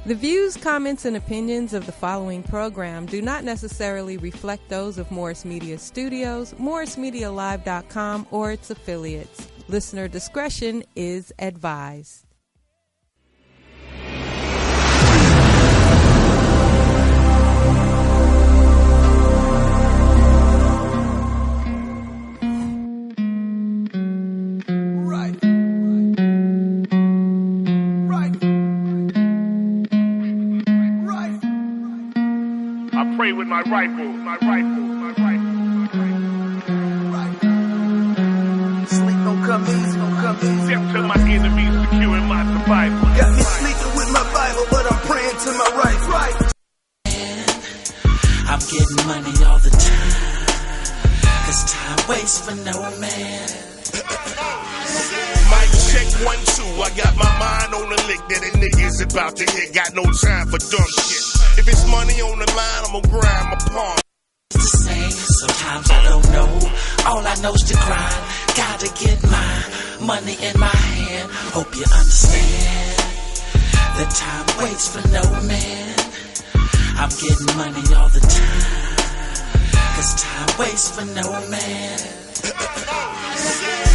The views, comments, and opinions of the following program do not necessarily reflect those of Morris Media Studios, MorrisMediaLive.com, or its affiliates. Listener discretion is advised. Pray with my rifle. Sleep don't come easy. Step to my enemies, securing my survival. Got me sleeping with my Bible, but I'm praying to my right. I'm getting money all the time, 'cause time waits for no man. Mic check 1, 2. I got my mind on the lick that a nigga is about to hit. Got no time for dumb shit. If it's money on the line, I'ma grind my palm. It's the same, sometimes I don't know. All I know is to grind. Gotta get my money in my hand. Hope you understand. The time waits for no man. I'm getting money all the time, 'cause time waits for no man.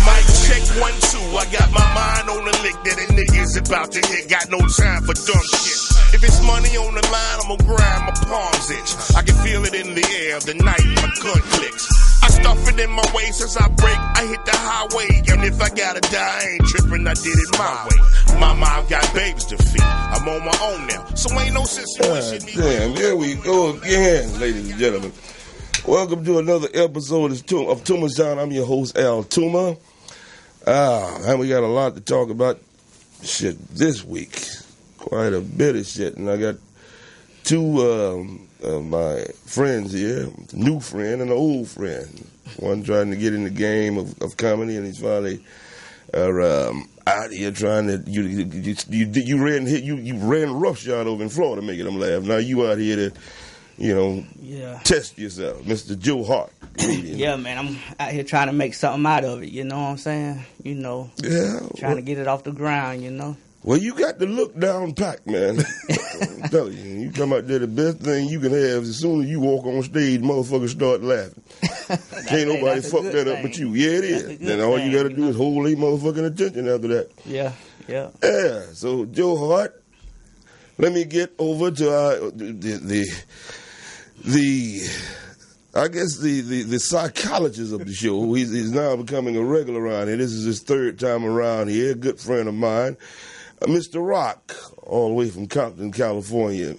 Mic check 1, 2. I got my mind on the lick that a nigga is about to hit. Got no time for dumb shit. If it's money on the line, I'ma grind my palms itch. I can feel it in the air the night my gun clicks. I stuff it in my waist as I break. I hit the highway, and if I gotta die, I ain't tripping. I did it my way. Mama, I've got babies to feed. I'm on my own now, so ain't no sense in wishing me. Damn, here we go again, ladies and gentlemen. Welcome to another episode of Toomer's Town. I'm your host, Al Toomer. And we got a lot to talk about shit this week. Quite a bit of shit. And I got two of my friends here, a new friend and an old friend. One trying to get in the game of comedy, and he's finally out here trying to you ran roughshod over in Florida making them laugh. Now you out here to test yourself, Mr. Joe Hart. Comedian. Yeah, man, I'm out here trying to make something out of it, you know what I'm saying? Trying to get it off the ground, Well, you got the look down packed, man. I'm telling you come out there, the best thing you can have is as soon as you walk on stage, motherfuckers start laughing. Can't nobody fuck that up but you. Yeah, it is. Then all you got to do is hold their motherfucking attention after that. Yeah. Yeah, so Joe Hart, let me get over to the psychologist of the show. He's now becoming a regular around here. This is his third time around here. A good friend of mine, Mr. Rock, all the way from Compton, California.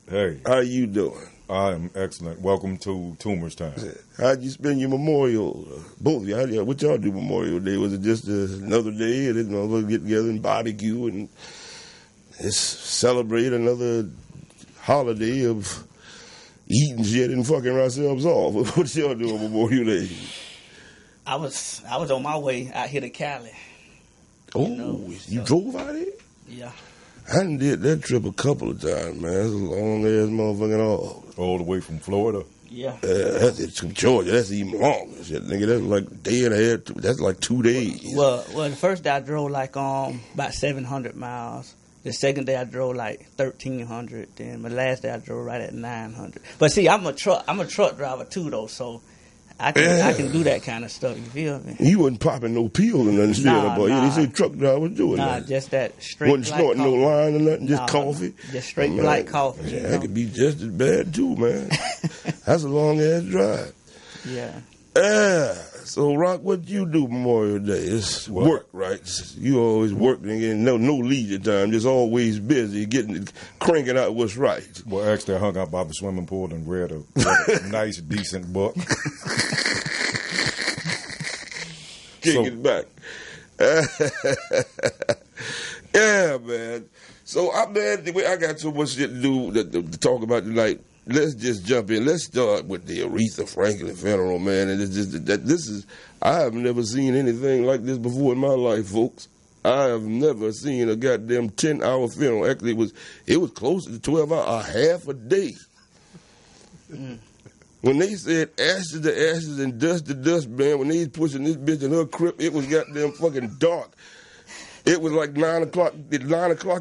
Hey. How you doing? I'm excellent. Welcome to Toomer's Town. How'd you spend your Memorial? Both of you. What y'all do Memorial Day? Was it just another day? Or did you get together and barbecue and just celebrate another holiday of eating shit and fucking ourselves off? What y'all do on Memorial Day? I was on my way out here to Cali. Oh, you drove out here? Yeah. I done did that trip a couple of times, man. That's a long ass motherfucking all the way from Florida? Yeah. That's it from Georgia. That's even longer. Shit, nigga, that's like a day and a half. That's like 2 days. Well, the first day I drove like about 700 miles. The second day I drove like 1,300. Then the last day I drove right at 900. But see, I'm a truck driver too, though, so I can do that kind of stuff. You feel me? You wasn't popping no pills or nothing. They say truck drivers doing that. Nah, just that straight. Wasn't snorting no line or nothing. Just coffee. Just straight black coffee. Yeah, that could be just as bad too, man. That's a long ass drive. Yeah. So, Rock, what you do Memorial Day? It's work, right? You always working and no leisure time, just always busy, cranking out what's right. Well, actually, I hung out by the swimming pool and read a nice, decent book. Kick it back. Yeah, man. So, I got so much shit to do to talk about tonight. Let's just jump in. Let's start with the Aretha Franklin funeral, man. And it's just I have never seen anything like this before in my life, folks. I have never seen a goddamn 10-hour funeral. Actually, it was close to 12 hours, a half a day. When they said ashes to ashes and dust to dust, man, when they was pushing this bitch in her crypt, it was goddamn fucking dark. It was like 9 o'clock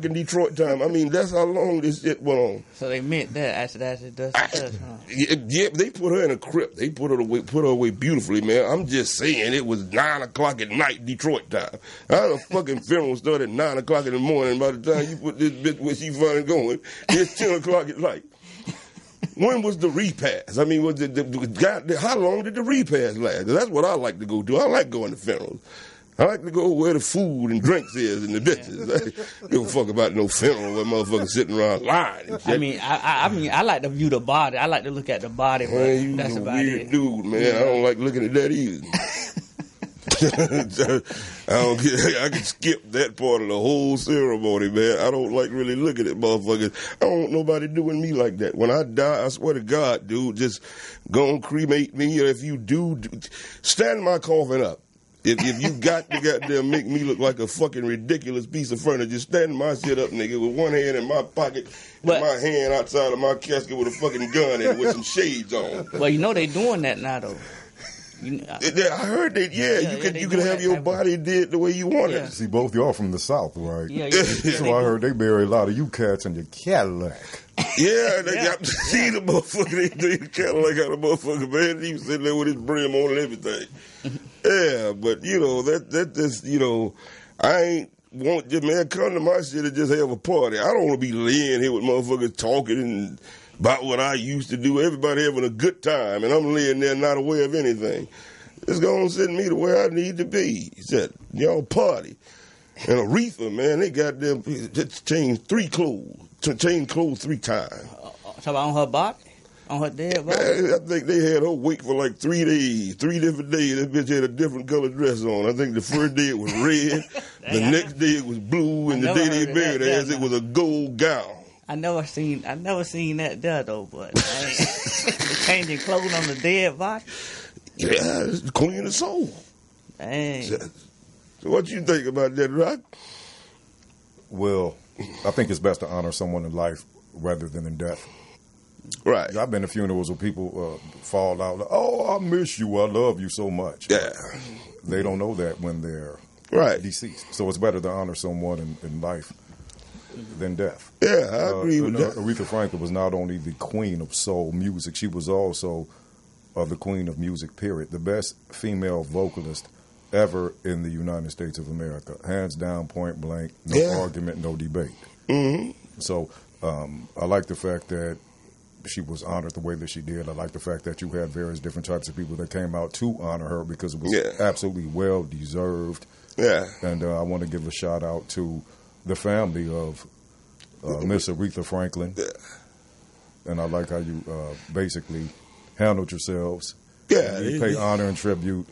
in Detroit time. I mean, that's how long this shit went on. So they meant that after dust, huh? Yeah, they put her in a crypt. They put her away beautifully, man. I'm just saying, it was 9 o'clock at night Detroit time. How the fucking funeral started at 9 o'clock in the morning? By the time you put this bitch where she finally going, it's 10 o'clock at night. When was the repast? I mean, how long did the repast last? 'Cause that's what I like to go do. I like going to funerals. I like to go where the food and drinks is and the bitches. I give a fuck about no funeral where motherfuckers sitting around lying and shit. I mean, I like to view the body. I like to look at the body, but Man, that's you a about weird it. dude, man. I don't like looking at that either. I can skip that part of the whole ceremony, man. I don't like really looking at motherfuckers. I don't want nobody doing me like that. When I die, I swear to God, dude, just go and cremate me. Or if you do, stand my coffin up. If you got to goddamn make me look like a fucking ridiculous piece of furniture, stand my shit up, nigga, with one hand in my pocket and my hand outside of my casket with a fucking gun in it with some shades on. Well, you know they doing that now, though. I heard that. You could have your body did the way you want it. See, both y'all from the South, right? Yeah. So I heard they bury a lot of you cats in your Cadillac. Yeah, they got to see the motherfucker. They Cadillac got a motherfucker, man. He was sitting there with his brim on and everything. Yeah, but you know that just I ain't want just man come to my shit and just have a party. I don't want to be laying here with motherfuckers talking and about what I used to do. Everybody having a good time, and I'm laying there not aware of anything. Just go and send me to where I need to be. He said, y'all party. And Aretha, man, they got them just changed 3 clothes. Changed clothes 3 times. Talk about on her body? On her dead body? I think they had her wait for like 3 days. 3 different days. That bitch had a different color dress on. I think the first day it was red. The next day it was blue. And the day they buried her ass, it was a gold gown. I never seen that there though, but changing clothes on the dead body. Yeah, it's the queen of soul. Dang. So what you think about that, Rock? Well, I think it's best to honor someone in life rather than in death. Right. I've been to funerals where people fall out like, "Oh, I miss you. I love you so much." Yeah. They don't know that when they're deceased. So it's better to honor someone in life than death. Yeah, I agree with that. Aretha Franklin was not only the queen of soul music, she was also the queen of music, period. The best female vocalist ever in the United States of America. Hands down, point blank, no argument, no debate. Mm-hmm. So I like the fact that she was honored the way that she did. I like the fact that you had various different types of people that came out to honor her because it was absolutely well deserved. Yeah. And I want to give a shout out to the family of Miss Aretha Franklin. Yeah. And I like how you basically handled yourselves. Yeah. You pay honor and tribute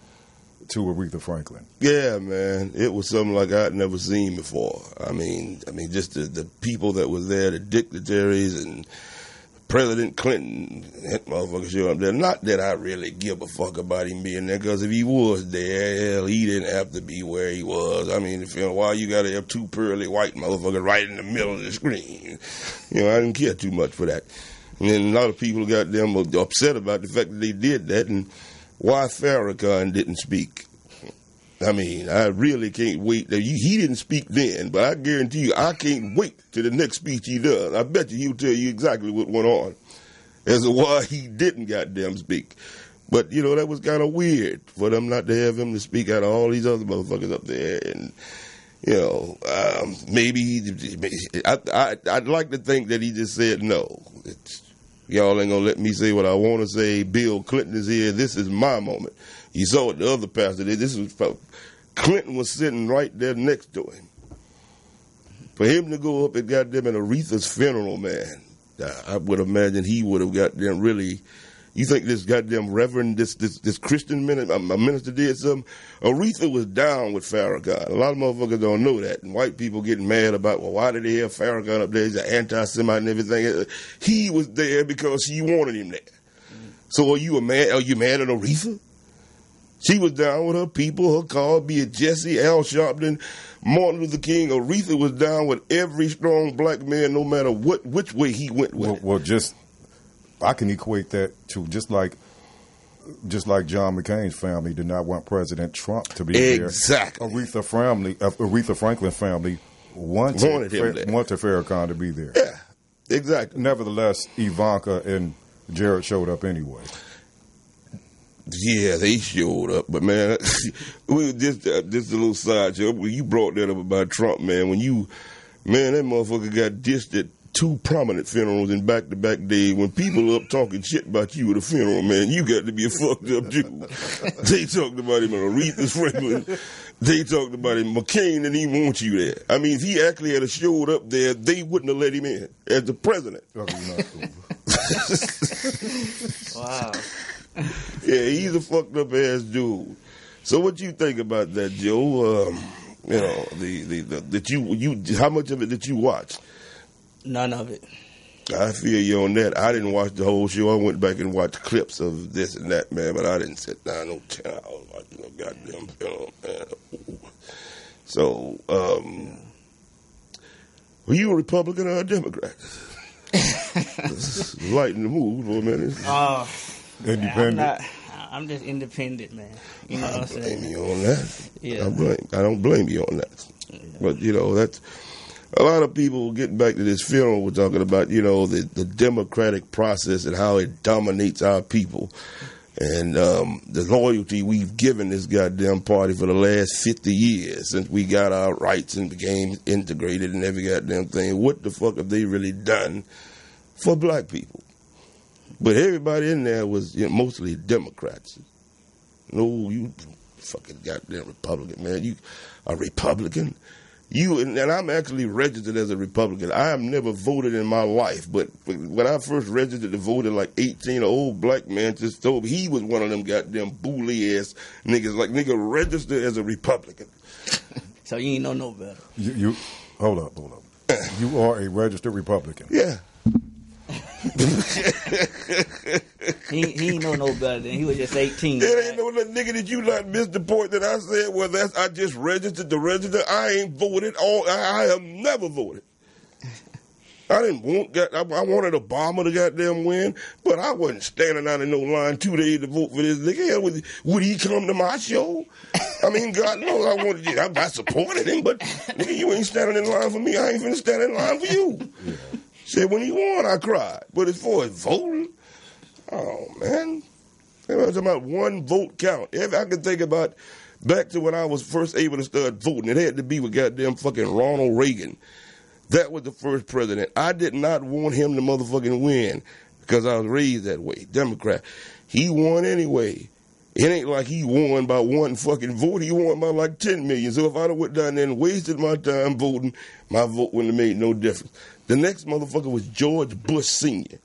to Aretha Franklin. Yeah, man. It was something like I'd never seen before. I mean, just the people that was there, the dignitaries and President Clinton, that motherfucker showed up there. Not that I really give a fuck about him being there, because if he was there, hell, he didn't have to be where he was. I mean, why you got to have 2 pearly white motherfuckers right in the middle of the screen? I didn't care too much for that. And then a lot of people got them upset about the fact that they did that, and why Farrakhan didn't speak. I mean, I really can't wait. He didn't speak then, but I guarantee you, I can't wait till the next speech he does. I bet you he'll tell you exactly what went on as to why he didn't goddamn speak. But, that was kind of weird for them not to have him to speak out of all these other motherfuckers up there. And, maybe I'd like to think that he just said no. Y'all ain't going to let me say what I want to say. Bill Clinton is here. This is my moment. You saw what the other pastor did. Clinton was sitting right there next to him. For him to go up and goddamn at Aretha's funeral, man, I would imagine he would have goddamn really. You think this goddamn reverend, this Christian minister did something? Aretha was down with Farrakhan. A lot of motherfuckers don't know that. And white people getting mad about, well, why did they have Farrakhan up there? He's an anti-Semite and everything. He was there because she wanted him there. So are you mad at Aretha? She was down with her people, her cause, be it Jesse, Al Sharpton, Martin Luther King. Aretha was down with every strong black man, no matter which way he went with it. Well, I can equate that to just like just like John McCain's family did not want President Trump to be exactly. there. Aretha Franklin family wanted Farrakhan to be there. Yeah, exactly. Nevertheless, Ivanka and Jared showed up anyway. Yeah, they showed up, but man, we just a little side show. You brought that up about Trump, man. That motherfucker got dished at 2 prominent funerals in back-to-back days. When people up talking shit about you at a funeral, man, you got to be a fucked up Jew. They talked about him at Aretha Franklin. They talked about him. McCain didn't even want you there. I mean, if he actually had showed up there, they wouldn't have let him in as the president. Wow. Yeah, he's a fucked up ass dude. So what you think about that, Joe? How much of it did you watch? None of it. I feel you on that. I didn't watch the whole show. I went back and watched clips of this and that, man. But I didn't sit down no 10 hours watching no goddamn film, man. So, were you a Republican or a Democrat? Lighten the mood for a minute. Independent. I'm just independent, man. You know what I'm saying? I don't blame you on that. Yeah. I don't blame you on that. Yeah. But, that's a lot of people getting back to this funeral we're talking about, the democratic process and how it dominates our people. And the loyalty we've given this goddamn party for the last 50 years since we got our rights and became integrated and every goddamn thing. What the fuck have they really done for black people? But everybody in there was mostly Democrats. No, you fucking goddamn Republican, man. You a Republican? And I'm actually registered as a Republican. I have never voted in my life, but when I first registered to vote at like 18, an old black man just told me he was one of them goddamn bully ass niggas. Like, nigga, register as a Republican. So you ain't know no better. You hold up. You are a registered Republican. Yeah. he ain't know no better than he was just 18. It ain't no nigga that you not missed the point that I said. Well, I just registered to register. I ain't voted. I have never voted. I didn't want. I wanted Obama to goddamn win, but I wasn't standing out in no line 2 days to vote for this nigga. Hell, would he come to my show? I mean, God knows I wanted you. I supported him, but nigga, you ain't standing in line for me. I ain't finna stand in line for you. Yeah. Said when he won, I cried. But as far as voting, oh, man. I'm talking about one vote count. If I could think about back to when I was first able to start voting, it had to be with goddamn fucking Ronald Reagan. That was the first president. I did not want him to motherfucking win because I was raised that way, Democrat. He won anyway. It ain't like he won by one fucking vote. He won by like 10 million. So if I'd have went down there and wasted my time voting, my vote wouldn't have made no difference. The next motherfucker was George Bush Sr.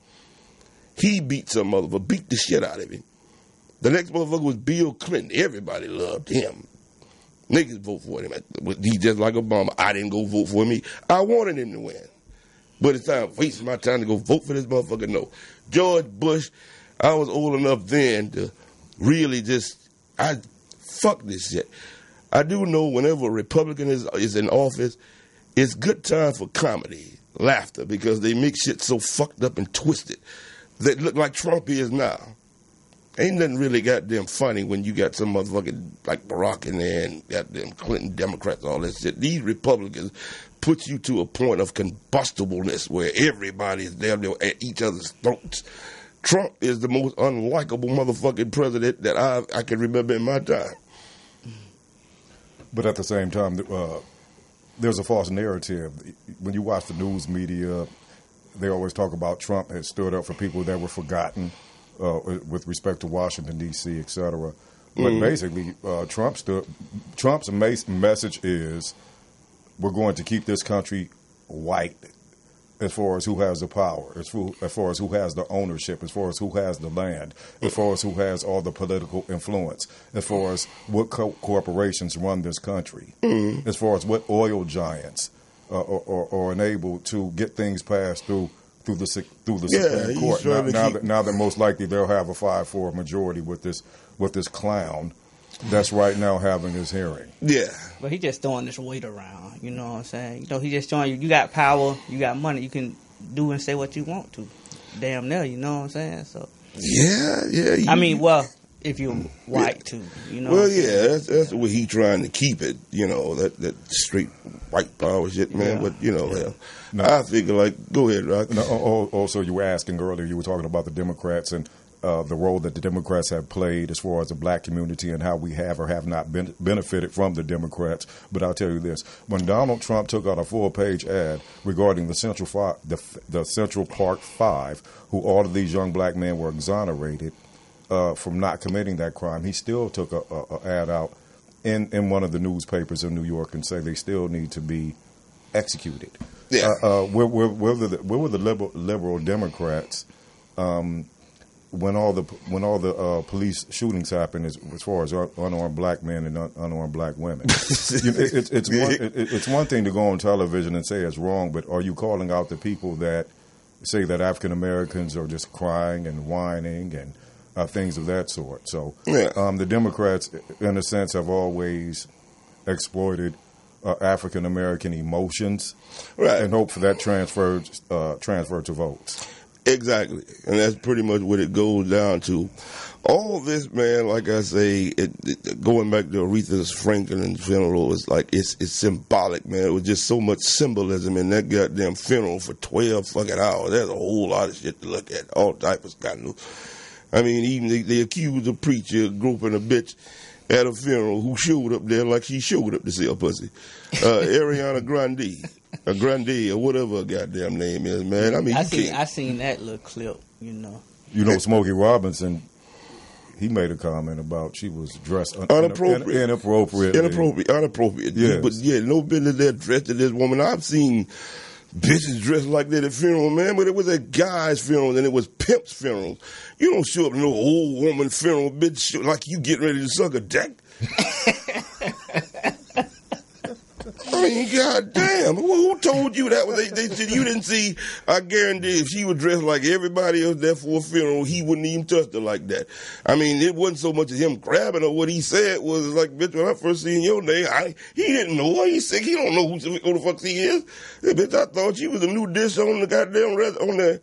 He beat some motherfucker, beat the shit out of him. The next motherfucker was Bill Clinton. Everybody loved him. Niggas vote for him. He just like Obama. I didn't go vote for him. I wanted him to win. But it's time wasting my time to go vote for this motherfucker. No. George Bush, I was old enough then to really fuck this shit. I do know whenever a Republican is in office, it's good time for comedy, laughter, because they make shit so fucked up and twisted that look like Trump is now. Ain't nothing really goddamn funny when you got some motherfucking like Barack in there and goddamn Clinton Democrats, all that shit. These Republicans put you to a point of combustibleness where everybody's down there at each other's throats. Trump is the most unlikable motherfucking president that I can remember in my time. But at the same time, there's a false narrative. When you watch the news media, they always talk about Trump had stood up for people that were forgotten with respect to Washington, D.C., et cetera. But basically, Trump's message is we're going to keep this country white as far as who has the power, as far as who has the ownership, as far as who has the land, as far as who has all the political influence, as far as what corporations run this country, as far as what oil giants are enabled to get things passed through the Supreme Court. Now that most likely they'll have a 5-4 majority with this clown that's right now having his hearing. Yeah. But he just throwing this weight around, you know what I'm saying? You know, he just showing you got power, you got money, you can do and say what you want to. Damn near, you know what I'm saying? So yeah. I mean, well, if you're white too, you know. Well, yeah, that's the way he trying to keep it, you know, that straight white power shit, man. Yeah. But you know, Yeah. I figure like, go ahead, Rock. No, also, you were asking earlier, you were talking about the Democrats and the role that the Democrats have played as far as the black community and how we have or have not benefited from the Democrats. But I'll tell you this: when Donald Trump took out a full-page ad regarding the Central Park Five, who all of these young black men were exonerated from not committing that crime, he still took a ad out in one of the newspapers in New York and say they still need to be executed. Yeah. Where were the liberal Democrats when all the police shootings happened as far as unarmed black men and unarmed black women? It's one thing to go on television and say it's wrong, but are you calling out the people that say that African Americans are just crying and whining and things of that sort? So the Democrats, in a sense, have always exploited African American emotions, right, and hope for that transfer to votes. Exactly, and that's pretty much what it goes down to. All this, man, like I say, going back to Aretha Franklin's funeral, is like it's symbolic, man. It was just so much symbolism in that goddamn funeral for 12 fucking hours. There's a whole lot of shit to look at, all types of kind of. I mean, even they accused a preacher of groping a bitch at a funeral who showed up there like she showed up to see a pussy. Ariana Grande, or whatever her goddamn name is, man. I mean, I seen that little clip, you know. You know, Smokey Robinson, he made a comment about she was dressed inappropriately. Inappropriate. Yes. But yeah, no business they're dressed as this woman. I've seen bitches dressed like that at funeral, man, but it was a guy's funeral and it was pimp's funeral. You don't show up to no old woman funeral, bitch, like you getting ready to suck a dick. I mean, goddamn, who told you that? They said you didn't see. I guarantee if she was dressed like everybody else there for a funeral, he wouldn't even touch her like that. I mean, it wasn't so much as him grabbing her. What he said was like, bitch, when I first seen your name, he didn't know her. He's sick. He don't know who the fuck she is. Hey, bitch, I thought she was a new dish on the goddamn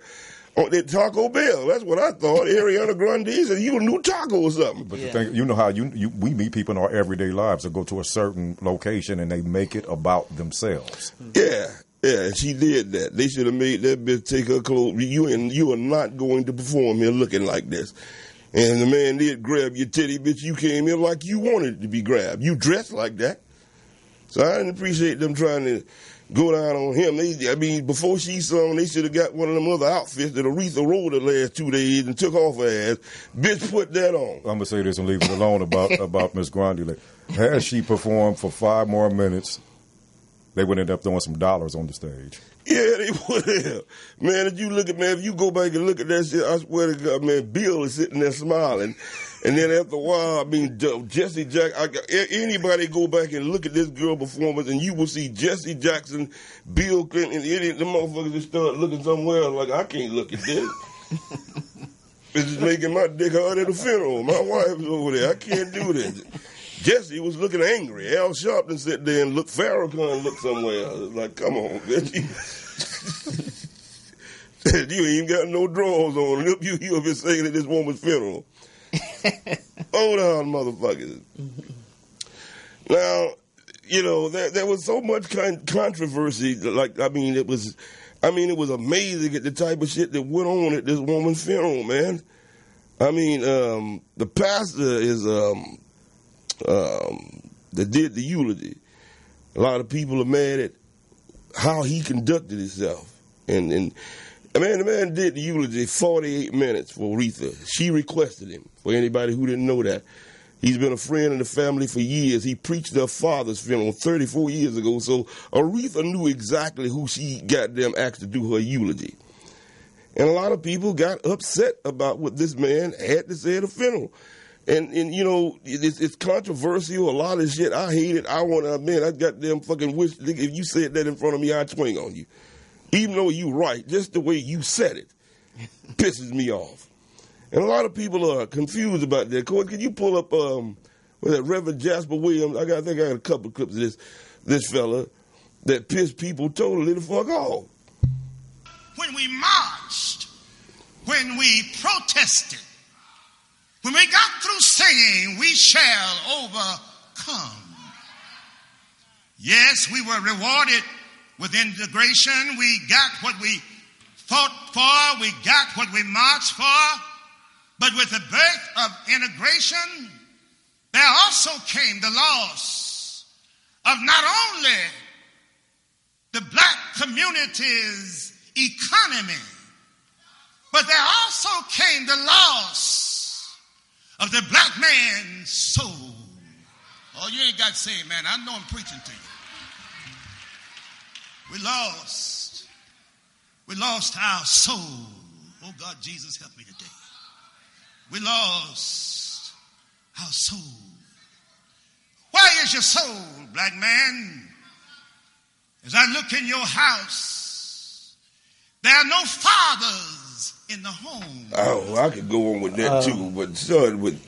on that Taco Bell. That's what I thought. Ariana Grande said you a new taco or something. But the thing, you know how we meet people in our everyday lives that go to a certain location and they make it about themselves. Yeah, and she did that. They should have made that bitch take her clothes. You are not going to perform here looking like this. And the man did grab your titty, bitch. You came here like you wanted to be grabbed. You dressed like that. So I didn't appreciate them trying to go down on him. Before she sung, they should have got one of them other outfits that Aretha rode the last 2 days and took off her ass. Bitch, put that on. I'm going to say this and leave it alone about Miss Grande. Had she performed for 5 more minutes, they would end up throwing some dollars on the stage. Yeah, they would have. Man, if you go back and look at that shit, I swear to God, man, Bill is sitting there smiling. And then after a while, Jesse Jackson, anybody go back and look at this girl performance and you will see Jesse Jackson, Bill Clinton, the motherfuckers just start looking somewhere else like, I can't look at this. This is making my dick hard at a funeral. My wife is over there. I can't do this. Jesse was looking angry. Al Sharpton sat there and Farrakhan looked somewhere else. Like, come on, bitch. You ain't got no drawers on. You have been singing at this woman's funeral. Hold on, motherfuckers. Now, you know, there was so much controversy. It was amazing at the type of shit that went on at this woman's funeral, man. The pastor is that did the eulogy. A lot of people are mad at how he conducted himself, and the man did the eulogy 48 minutes for Aretha. She requested him. For anybody who didn't know that, he's been a friend of the family for years. He preached their father's funeral 34 years ago. So Aretha knew exactly who she got them asked to do her eulogy. And a lot of people got upset about what this man had to say at a funeral. And you know, it's controversial, a lot of shit. I hate it. I want to admit, I goddamn fucking wish if you said that in front of me, I'd swing on you. Even though you right, just the way you said it pisses me off. And a lot of people are confused about that. Could you pull up Reverend Jasper Williams? I think I got a couple of clips of this fella that pissed people totally the fuck off. When we marched, when we protested, When we got through singing, we shall overcome. Yes, we were rewarded with integration. We got what we fought for. We got what we marched for. But with the birth of integration, there also came the loss of not only the black community's economy, but there also came the loss of the black man's soul. Oh, you ain't got to say it, man. I know I'm preaching to you. We lost our soul. Oh, God, Jesus, help me today. We lost our soul. Where is your soul, black man? As I look in your house, there are no fathers in the home. Oh, I could go on with that too, but son, with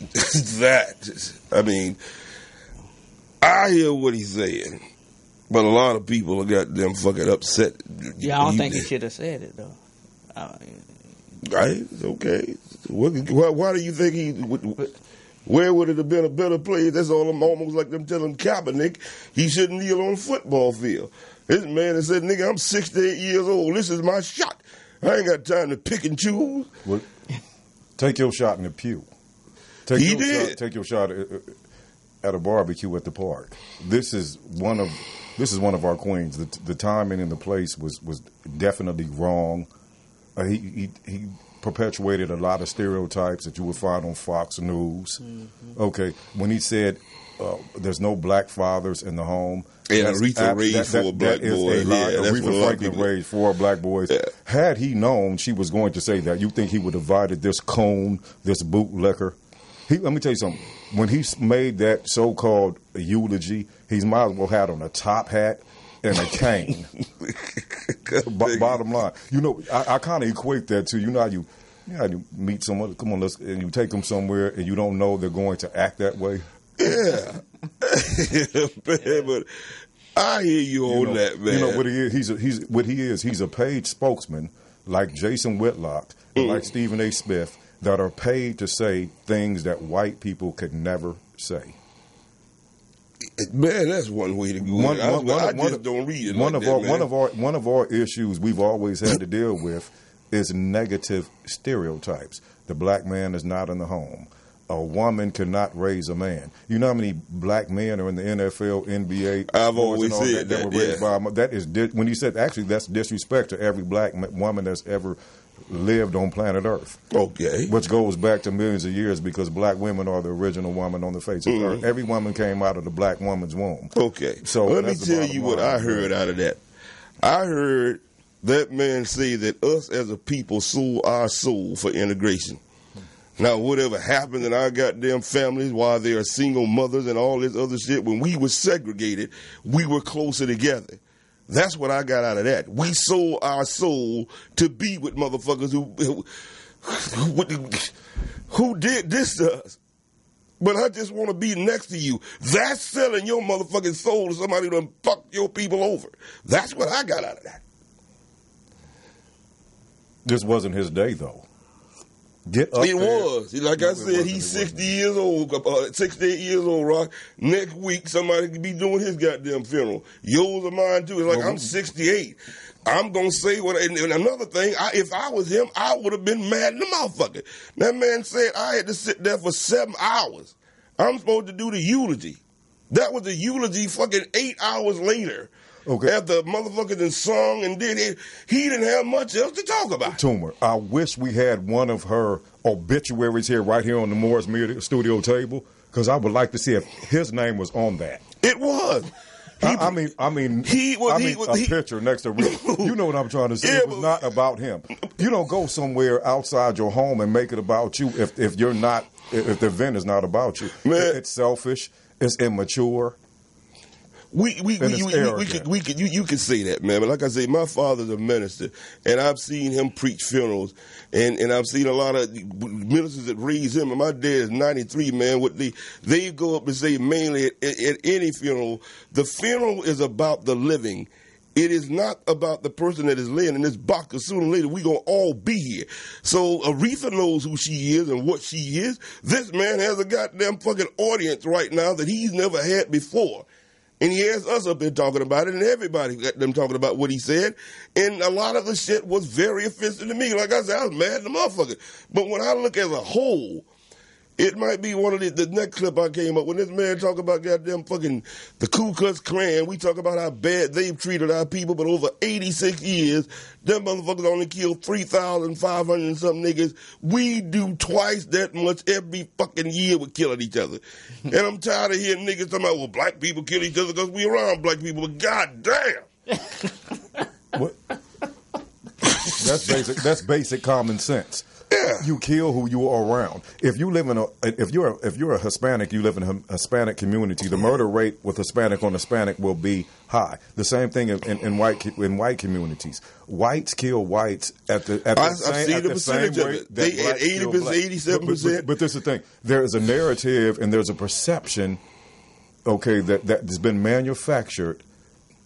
that, I mean, I hear what he's saying, but a lot of people are goddamn fucking upset. Yeah, I don't think he should have said it though. Right? Okay. Why do you think he would? Where would it have been a better place? That's all. I'm almost like them telling Kaepernick he shouldn't kneel on a football field. This man has said, "Nigga, I'm 68 years old. This is my shot. I ain't got time to pick and choose." Well, take your shot in the pew. Take your shot at a barbecue at the park. This is one of our queens. The timing and the place was definitely wrong. He perpetuated a lot of stereotypes that you would find on Fox News. Mm-hmm. Okay, when he said there's no black fathers in the home. Yeah, Aretha raised 4 black boys. Aretha Franklin raised 4 black boys. Yeah. Had he known she was going to say that, you think he would have invited this coon, this bootlicker? Let me tell you something. When he made that so-called eulogy, he might as well had on a top hat and a cane. Bottom line, I kind of equate that to how you meet someone. Come on, and you take them somewhere, and you don't know they're going to act that way. Yeah, man, but I hear you on that, man. You know what he is? He's a paid spokesman like Jason Whitlock and like Stephen A. Smith that are paid to say things that white people could never say. Man, that's one way to go. I just don't read it. One of our issues we've always had to deal with is negative stereotypes. The black man is not in the home. A woman cannot raise a man. You know how many black men are in the NFL, NBA? I've always said that. Were raised by that is when you said actually that's disrespect to every black woman that's ever lived on planet Earth. Okay. Which goes back to millions of years because black women are the original woman on the face of Earth. Every woman came out of the black woman's womb. Okay. So let me tell you what I heard out of that. I heard that man say that us as a people sold our soul for integration. Now, whatever happened in our goddamn families while they are single mothers and all this other shit, when we were segregated, we were closer together. That's what I got out of that. We sold our soul to be with motherfuckers who did this to us. But I just want to be next to you. That's selling your motherfucking soul to somebody who done fucked your people over. That's what I got out of that. This wasn't his day, though. It was. Like I said, he's 60 years old, 68 years old, Rock. Next week, somebody could be doing his goddamn funeral. Yours or mine, too. It's like, I'm 68. I'm going to say what... And another thing, if I was him, I would have been mad in the motherfucker. That man said I had to sit there for 7 hours. I'm supposed to do the eulogy. That was the eulogy fucking 8 hours later. Okay. After motherfucker done sung and did it, he didn't have much else to talk about. Toomer, I wish we had one of her obituaries right here on the Morris Media studio table, because I would like to see if his name was on that. It was. I mean, a picture next to Rick. You know what I'm trying to say. It was not about him. You don't go somewhere outside your home and make it about you if the event is not about you. Man. It's selfish. It's immature. You could say that, man. But like I say, my father's a minister, and I've seen him preach funerals, and I've seen a lot of ministers that raise him. And my dad is 93, man. What they go up and say mainly at any funeral, the funeral is about the living, It is not about the person that is laying in this box, because sooner or later we going to all be here. So Aretha knows who she is and what she is. This man has a goddamn fucking audience right now that he's never had before. And he has us up there talking about it, and everybody got them talking about what he said. And a lot of the shit was very offensive to me. Like I said, I was mad at the motherfucker. But when I look as a whole, it might be one of the next clip I came up when this man talk about goddamn fucking the Ku Klux Klan. We talk about how bad they've treated our people, but over 86 years, them motherfuckers only killed 3,500 and some niggas. We do twice that much every fucking year with killing each other. And I'm tired of hearing niggas talking about, well, black people kill each other because we around black people. But goddamn. What? That's basic common sense. Yeah. You kill who you are around. If you live in if you're a Hispanic, you live in a Hispanic community, the murder rate with Hispanic on Hispanic will be high. The same thing in white communities. Whites kill whites at the same rate. They at 80%, 87%. But this is the thing. There is a narrative and there's a perception, okay, that's been manufactured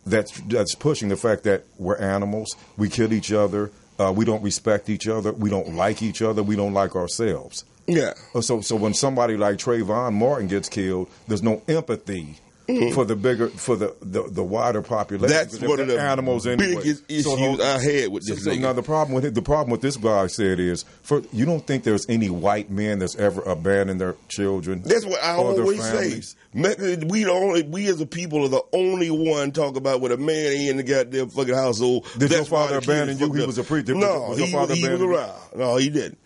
that's pushing the fact that we're animals, we kill each other. We don't respect each other. We don't like each other. We don't like ourselves. Yeah. So when somebody like Trayvon Martin gets killed, there's no empathy for the wider population. That's one of the animals biggest issues I had with this nigga. Now the problem with this guy said is, you don't think there's any white men that's ever abandoned their children. That's what I always say. We as a people are the only one talk about when a man ain't in the goddamn fucking household. Did your father abandon you? He was a preacher. No, he was around. No, he didn't.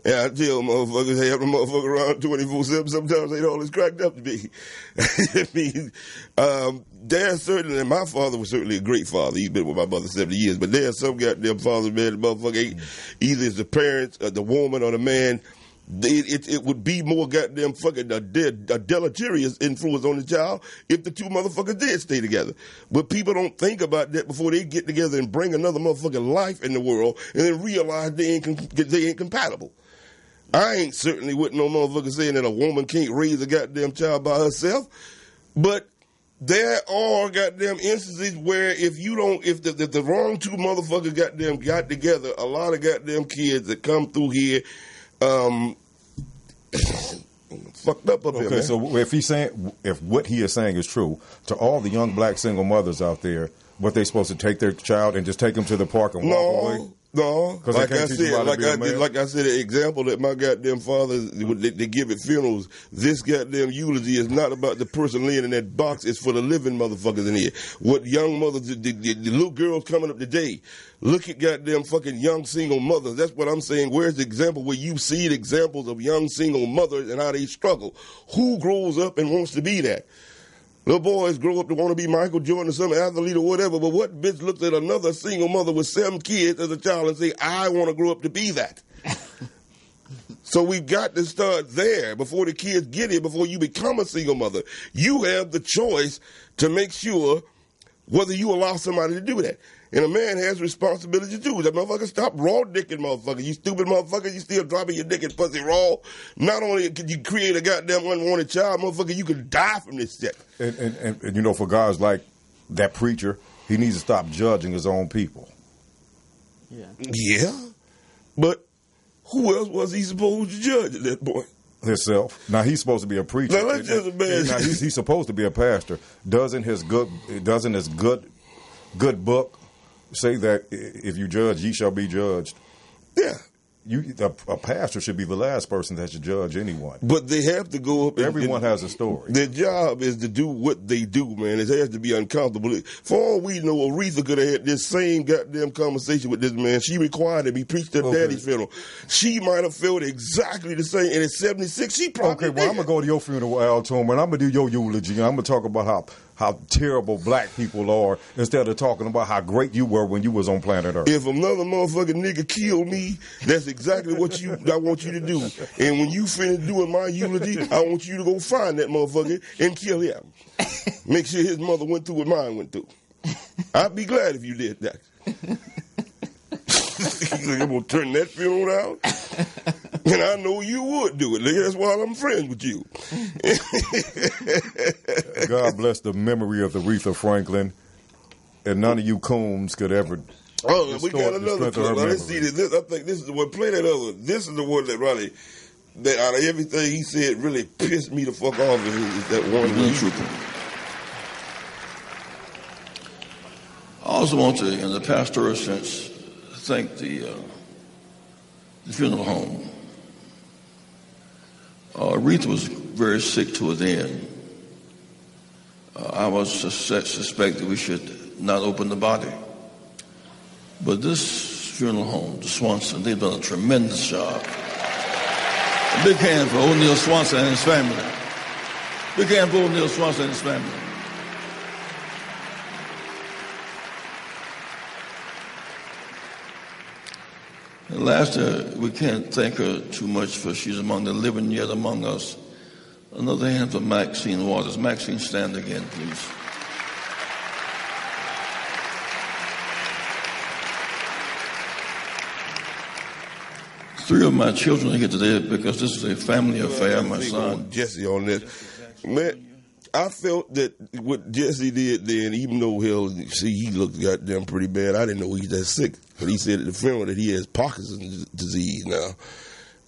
Yeah, I tell motherfuckers, they have the motherfucker around 24/7. Sometimes they all is cracked up to be. I mean, there's certainly, and my father was certainly a great father. He's been with my mother 70 years. But there's some goddamn fathers, man, the motherfucker ain't, either it's the parents, the woman, or the man. It would be more goddamn fucking a deleterious influence on the child if the two motherfuckers did stay together. But people don't think about that before they get together and bring another motherfucking life in the world and then realize they ain't compatible. I ain't certainly with no motherfucker saying that a woman can't raise a goddamn child by herself, but there are goddamn instances where if the wrong two motherfuckers goddamn got together, a lot of goddamn kids that come through here, fucked up here. Okay, so if what he is saying is true, to all the young black single mothers out there, what they supposed to take their child and just take them to the park and walk away? No, like I said, an example that my goddamn father, they give at funerals, this goddamn eulogy is not about the person laying in that box, it's for the living motherfuckers in here. What young mothers, the little girls coming up today, look at goddamn fucking young single mothers. That's what I'm saying. Where's the example where you see the examples of young single mothers and how they struggle? Who grows up and wants to be that? Little boys grow up to want to be Michael Jordan or some athlete or whatever, but what bitch looks at another single mother with 7 kids as a child and say, I want to grow up to be that? So we've got to start there before the kids get here, before you become a single mother. You have the choice to make sure whether you allow somebody to do that. And a man has responsibility too. That motherfucker, stop raw dicking, motherfucker. You stupid motherfucker, you still dropping your dick in pussy raw. Not only could you create a goddamn unwanted child, motherfucker, you could die from this shit. And you know, for guys like that preacher, he needs to stop judging his own people. Yeah. But who else was he supposed to judge at that point? Himself. Now he's supposed to be a preacher. Now let's just imagine. Now he's supposed to be a pastor. Doesn't his good book say that if you judge, ye shall be judged? Yeah. A pastor should be the last person that should judge anyone. But they have to go up. Everyone has a story. Their job is to do what they do, man. It has to be uncomfortable. For all we know, Aretha could have had this same goddamn conversation with this man. She required him. He preached at daddy's funeral. She might have felt exactly the same. And at 76, she probably I'm going to go to your funeral, Al Toomer, and I'm going to do your eulogy. I'm going to talk about how terrible black people are instead of talking about how great you were when you was on planet Earth. If another motherfucking nigga killed me, that's exactly what I want you to do. And when you finish doing my eulogy, I want you to go find that motherfucker and kill him. Make sure his mother went through what mine went through. I'd be glad if you did that. I'm going to turn that funeral down. And I know you would do it. That's why I'm friends with you. God bless the memory of Aretha Franklin. and none of you coons could ever. Oh, we got another clip. Now, let's see this. I think this is the one. Play that other one. This is the one that really, that out of everything he said, really pissed me the fuck off. Is that one? I also want to, in the pastoral sense, thank the funeral home. Aretha was very sick towards the end. I was suspected we should not open the body. But this funeral home, the Swanson, they've done a tremendous job. A big hand for O'Neal Swanson and his family. Big hand for O'Neal Swanson and his family. And last, we can't thank her too much for she's among the living yet among us. Another hand for Maxine Waters. Maxine, stand again, please. Three of my children are here today because this is a family affair. My son Jesse on this. Man, I felt that what Jesse did then, even though he looked goddamn pretty bad, I didn't know he was that sick. But he said at the funeral that he has Parkinson's disease now.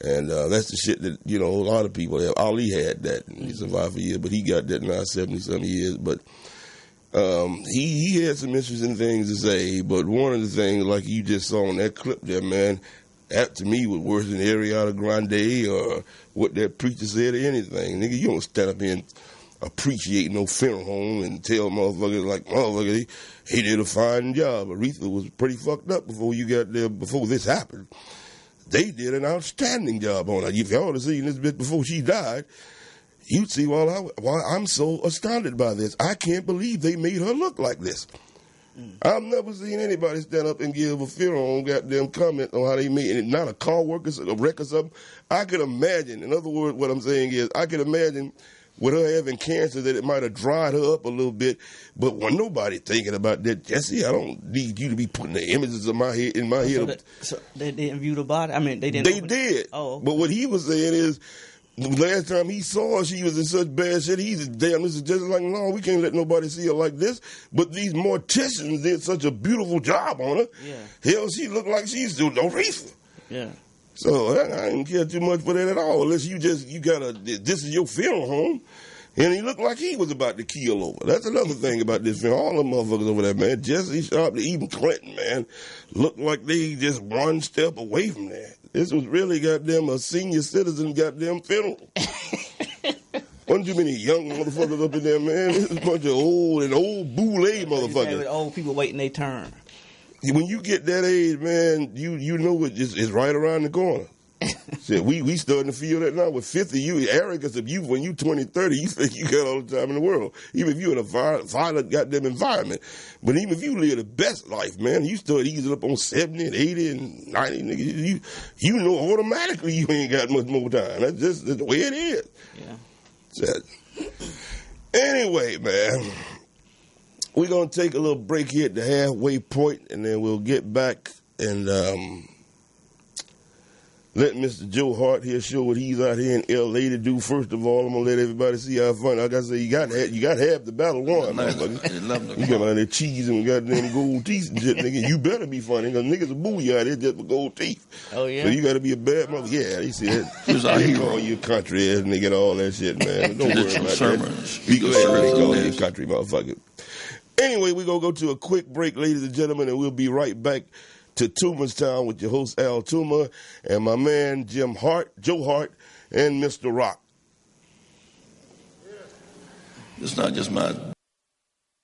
And that's the shit that, a lot of people have. Ali had that, and he survived for years, but he got that now, 70-some years. But he had some interesting things to say, but one of the things, like you just saw in that clip there, man, that to me was worse than Ariana Grande or what that preacher said or anything. Nigga, you don't stand up here and appreciate no funeral home and tell motherfuckers like, motherfucker, he did a fine job. Aretha was pretty fucked up before you got there, before this happened. They did an outstanding job on her. If y'all would have seen this bit before she died, you'd see why I'm so astounded by this. I can't believe they made her look like this. I've never seen anybody stand up and give a funeral home goddamn comment on how they made it. Not a car worker, a wreck or something. I could imagine, in other words, what I'm saying is, I could imagine with her having cancer that it might have dried her up a little bit, but when nobody thinking about that, Jesse, I don't need you to be putting the images of my head in my head. So they didn't view the body? I mean, they didn't. They did. Oh. But what he was saying is, the last time he saw her, she was in such bad shape. He's damn, this is just like, no, we can't let nobody see her like this. But these morticians did such a beautiful job on her. Yeah. Hell, she looked like she's doing no reason. Yeah. So I didn't care too much for that at all. Unless you gotta, this is your funeral home. And he looked like he was about to keel over. That's another thing about this film. All the motherfuckers over there, man, Jesse Sharp, even Clinton, man, looked like they just one step away from that. This was really goddamn a senior citizen goddamn funeral. Wasn't too many young motherfuckers up in there, man. This is a bunch of old boule motherfuckers. Old people waiting their turn. When you get that age, man, you know it's right around the corner. Shit, we starting to feel that now. With 50, arrogance of you when you 20, 30, you think you got all the time in the world. Even if you're in a violent goddamn environment. But even if you live the best life, man, you start easing up on 70 and 80 and 90, nigga. You know automatically you ain't got much more time. That's just the way it is. Yeah. So, anyway, man, we're going to take a little break here at the halfway point, and then we'll get back and let Mr. Joe Hart here show what he's out here in L.A. to do. First of all, I'm going to let everybody see how fun. Like I say, you got half the battle won, motherfucker. You got out there cheese and goddamn gold teeth and shit, nigga. You better be funny, because niggas will boo you out there just for gold teeth. Oh, yeah? So you got to be a bad mother. Yeah, they see that. He's our hero. Call you country ass nigga and all that shit, man. Don't worry about that. Be glad they call you country motherfucker. Anyway, we're going to go to a quick break, ladies and gentlemen, and we'll be right back to Toomer's Town with your host, Al Toomer, and my man, Joe Hart, and Mr. Rock. It's not just my...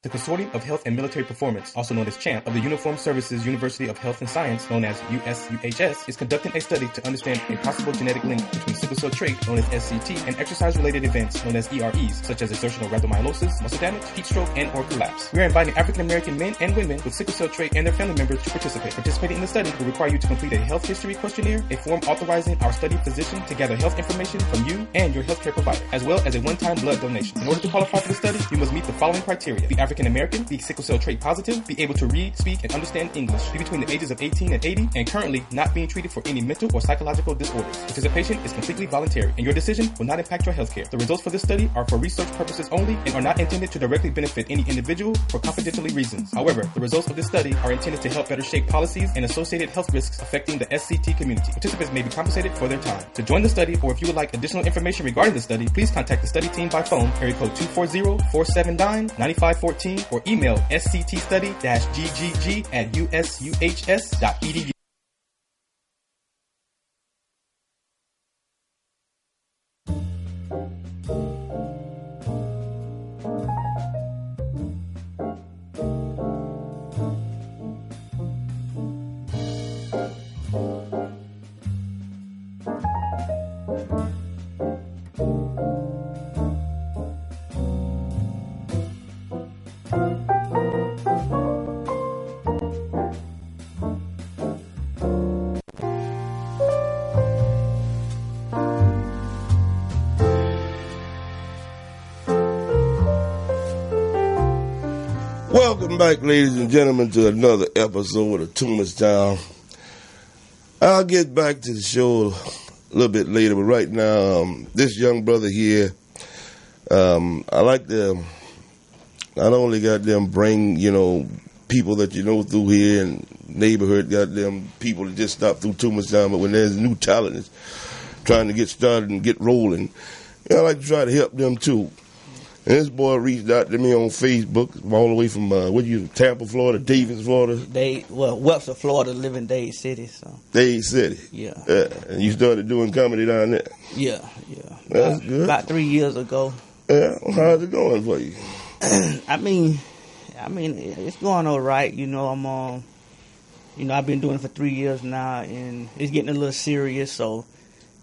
The Consortium of Health and Military Performance, also known as CHAMP, of the Uniformed Services University of Health and Science, known as USUHS, is conducting a study to understand a possible genetic link between sickle cell trait, known as SCT, and exercise-related events, known as EREs, such as exertional rhabdomyolysis, muscle damage, heat stroke, and or collapse. We are inviting African-American men and women with sickle cell trait and their family members to participate. Participating in the study will require you to complete a health history questionnaire, a form authorizing our study physician to gather health information from you and your healthcare provider, as well as a one-time blood donation. In order to qualify for the study, you must meet the following criteria: be African American, be sickle cell trait positive, be able to read, speak, and understand English, be between the ages of 18 and 80, and currently not being treated for any mental or psychological disorders. Participation is completely voluntary, and your decision will not impact your health care. The results for this study are for research purposes only and are not intended to directly benefit any individual for confidentiality reasons. However, the results of this study are intended to help better shape policies and associated health risks affecting the SCT community. Participants may be compensated for their time. To join the study, or if you would like additional information regarding the study, please contact the study team by phone, area code 240-479-9514, or email sctstudy-ggg@usuhs.edu. Welcome back, ladies and gentlemen, to another episode of Toomer's Town. I'll get back to the show a little bit later, but right now, this young brother here, I like to not only got them bring, people that you know through here and neighborhood, got them people that just stop through Toomer's Town, but when there's new talent that's trying to get started and get rolling, I like to try to help them too. And this boy reached out to me on Facebook, all the way from, Tampa, Florida, Davis, Florida? Webster, Florida, live in Dade City. So. Dade City? Yeah. And you started doing comedy down there? Yeah. That's good. About 3 years ago. Yeah, how's it going for you? I mean, it's going all right. I've been doing it for 3 years now, and it's getting a little serious, so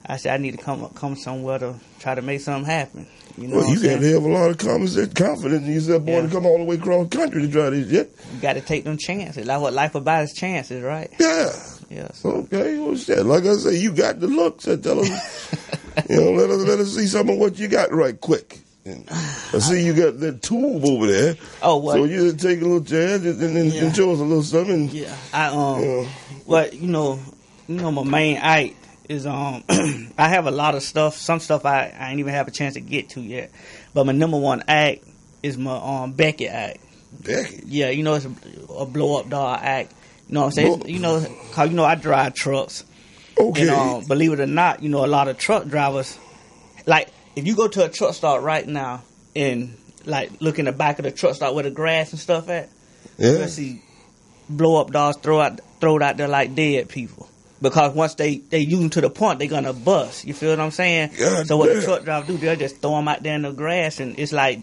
I said I need to come somewhere to try to make something happen. You got to have a lot of confidence in yourself, boy, to come all the way across the country to try this shit. You got to take them chances. Like what life about is chances, right? Yeah. So. Okay, well, shit. Like I say, you got the looks. So tell us, let us see some of what you got right quick. And I see you got that tube over there. Oh, what? So you just take a little chance and show us a little something. Yeah. My main act is I have a lot of stuff. Some stuff I ain't even have a chance to get to yet. But my number one act is my Becky act. Becky? Yeah, it's a blow up doll act. You know what I'm saying? Cause I drive trucks. Okay. And believe it or not, a lot of truck drivers, like if you go to a truck stop right now and like look in the back of the truck stop where the grass and stuff at, you'll see blow up dolls thrown out there like dead people. Because once they use them to the point, they're gonna bust. You feel what I'm saying? God so what damn. the truck driver do, they'll just throw them out there in the grass, and it's like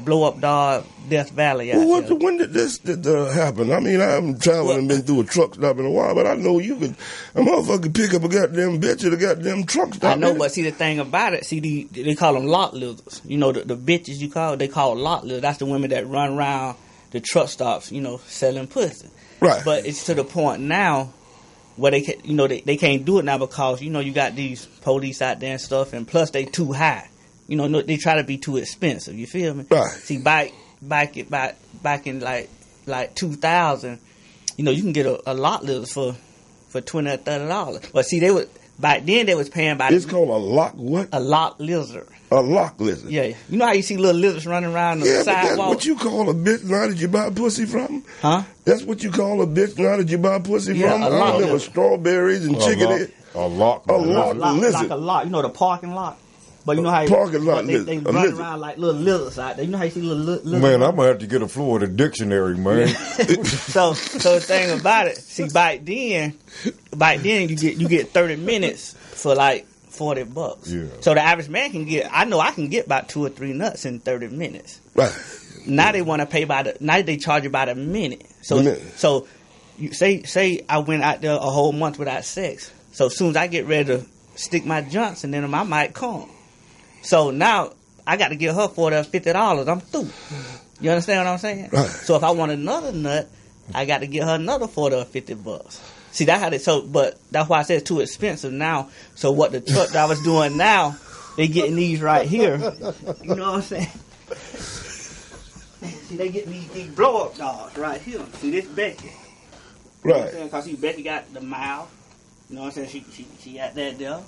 blow up dog Death Valley. When did this happen? I mean, I haven't traveled and been through a truck stop in a while, but I know you could. A motherfucker pick up a goddamn bitch at a goddamn truck stop. I know, but see the thing about it, they call them lot lizards. The bitches they call lot lizards. That's the women that run around the truck stops, selling pussy. Right. But it's to the point now where they can, they can't do it now because you got these police out there and stuff, and plus they too high. They try to be too expensive. You feel me? Right. See, back in like 2000, you can get a lot lizard for $20 or $30. But see, back then they was paying by. It's called a lock what? A lock lizard. A lock lizard. Yeah. You know how you see little lizards running around the sidewalk? That's what you call a bitch now that you buy pussy from? Huh? That's what you call a bitch now that you buy pussy from? A lock lizard. With strawberries and chicken. A lock lizard. Like a lot. The parking lot. But you know how parking lot they run around like little lizards out there. You know how you see little lizards? Man, I'm going to have to get a Florida dictionary, man. So the thing about it, see, back then you get 30 minutes for like $40. Yeah. So the average man can get, I can get about 2 or 3 nuts in 30 minutes. Right. Now they want to pay now they charge you by the minute. So you say I went out there a whole month without sex. So as soon as I get ready to stick my Johnson in them, I might come. So now I got to give her $40 or $50. I'm through. You understand what I'm saying? Right. So if I want another nut, I got to give her another $40 or $50. See, that's how but that's why I said it's too expensive now. So what the truck drivers doing now, they getting these right here. You know what I'm saying? see, they get these blow up dogs right here. See, this Becky. You know what I'm saying? Because see, Becky got the mouth. You know what I'm saying? She got that there.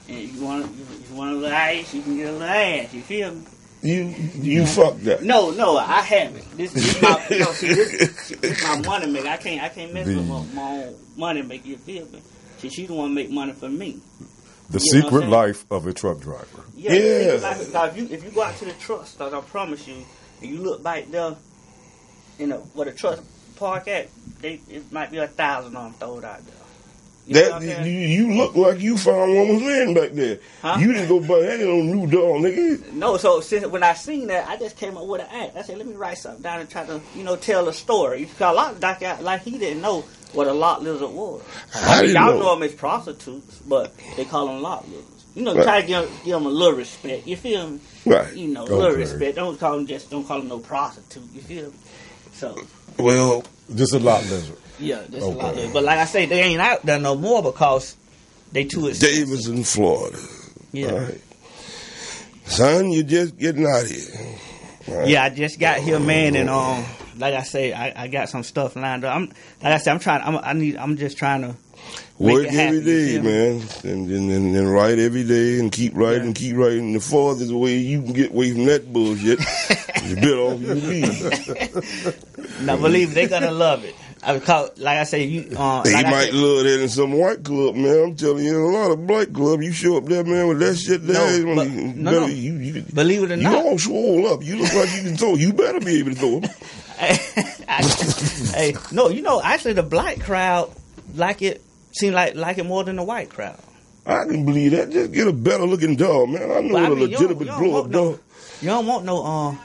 And if you want a little ass, you can get a little ass. You feel me? You fucked that. No, I haven't. This my this my money maker. I can't mess with my own money maker. You feel me? She the one make money for me. The secret life of a truck driver. Yeah. The secret life, if you go out to the truck stop, I promise you, and you look back there, where the truck park at, it might be 1,000 of them thrown out there. You look like you found one was laying back there. Huh? You didn't go buy that on new dog, nigga. No, so since when I seen that, I just came up with an act. I said, let me write something down and try to, tell a story. Because a lot of doc out like he didn't know what a lot lizard was. Y'all know them as prostitutes, but they call them lot lizards. Try to give them a little respect. You feel me? Right. A little respect. Don't call them no prostitute. You feel me? So. Well, just a lot lizard. Yeah, just a lot lizard. But like I say, they ain't out there no more because they too expensive. Davidson, Florida. Yeah. All right. Son, you just getting out here. Right. Yeah, I just got here, man, and like I say, I got some stuff lined up. I'm just trying to work every day, man, and write every day, and keep writing, and keep writing. The farthest way you can get away from that bullshit, the bit off you leave. Now, believe me, they're gonna love it. Like I say, they might love that in some white club, man. I'm telling you, in a lot of black club, you show up there, man, with that shit there. No. Believe it or not, you all swole up. You look like you can throw. You better be able to throw them. Actually, the black crowd seem like it more than the white crowd. I can believe that. Just get a better looking dog, man. I know what a legitimate blow up dog. You don't want no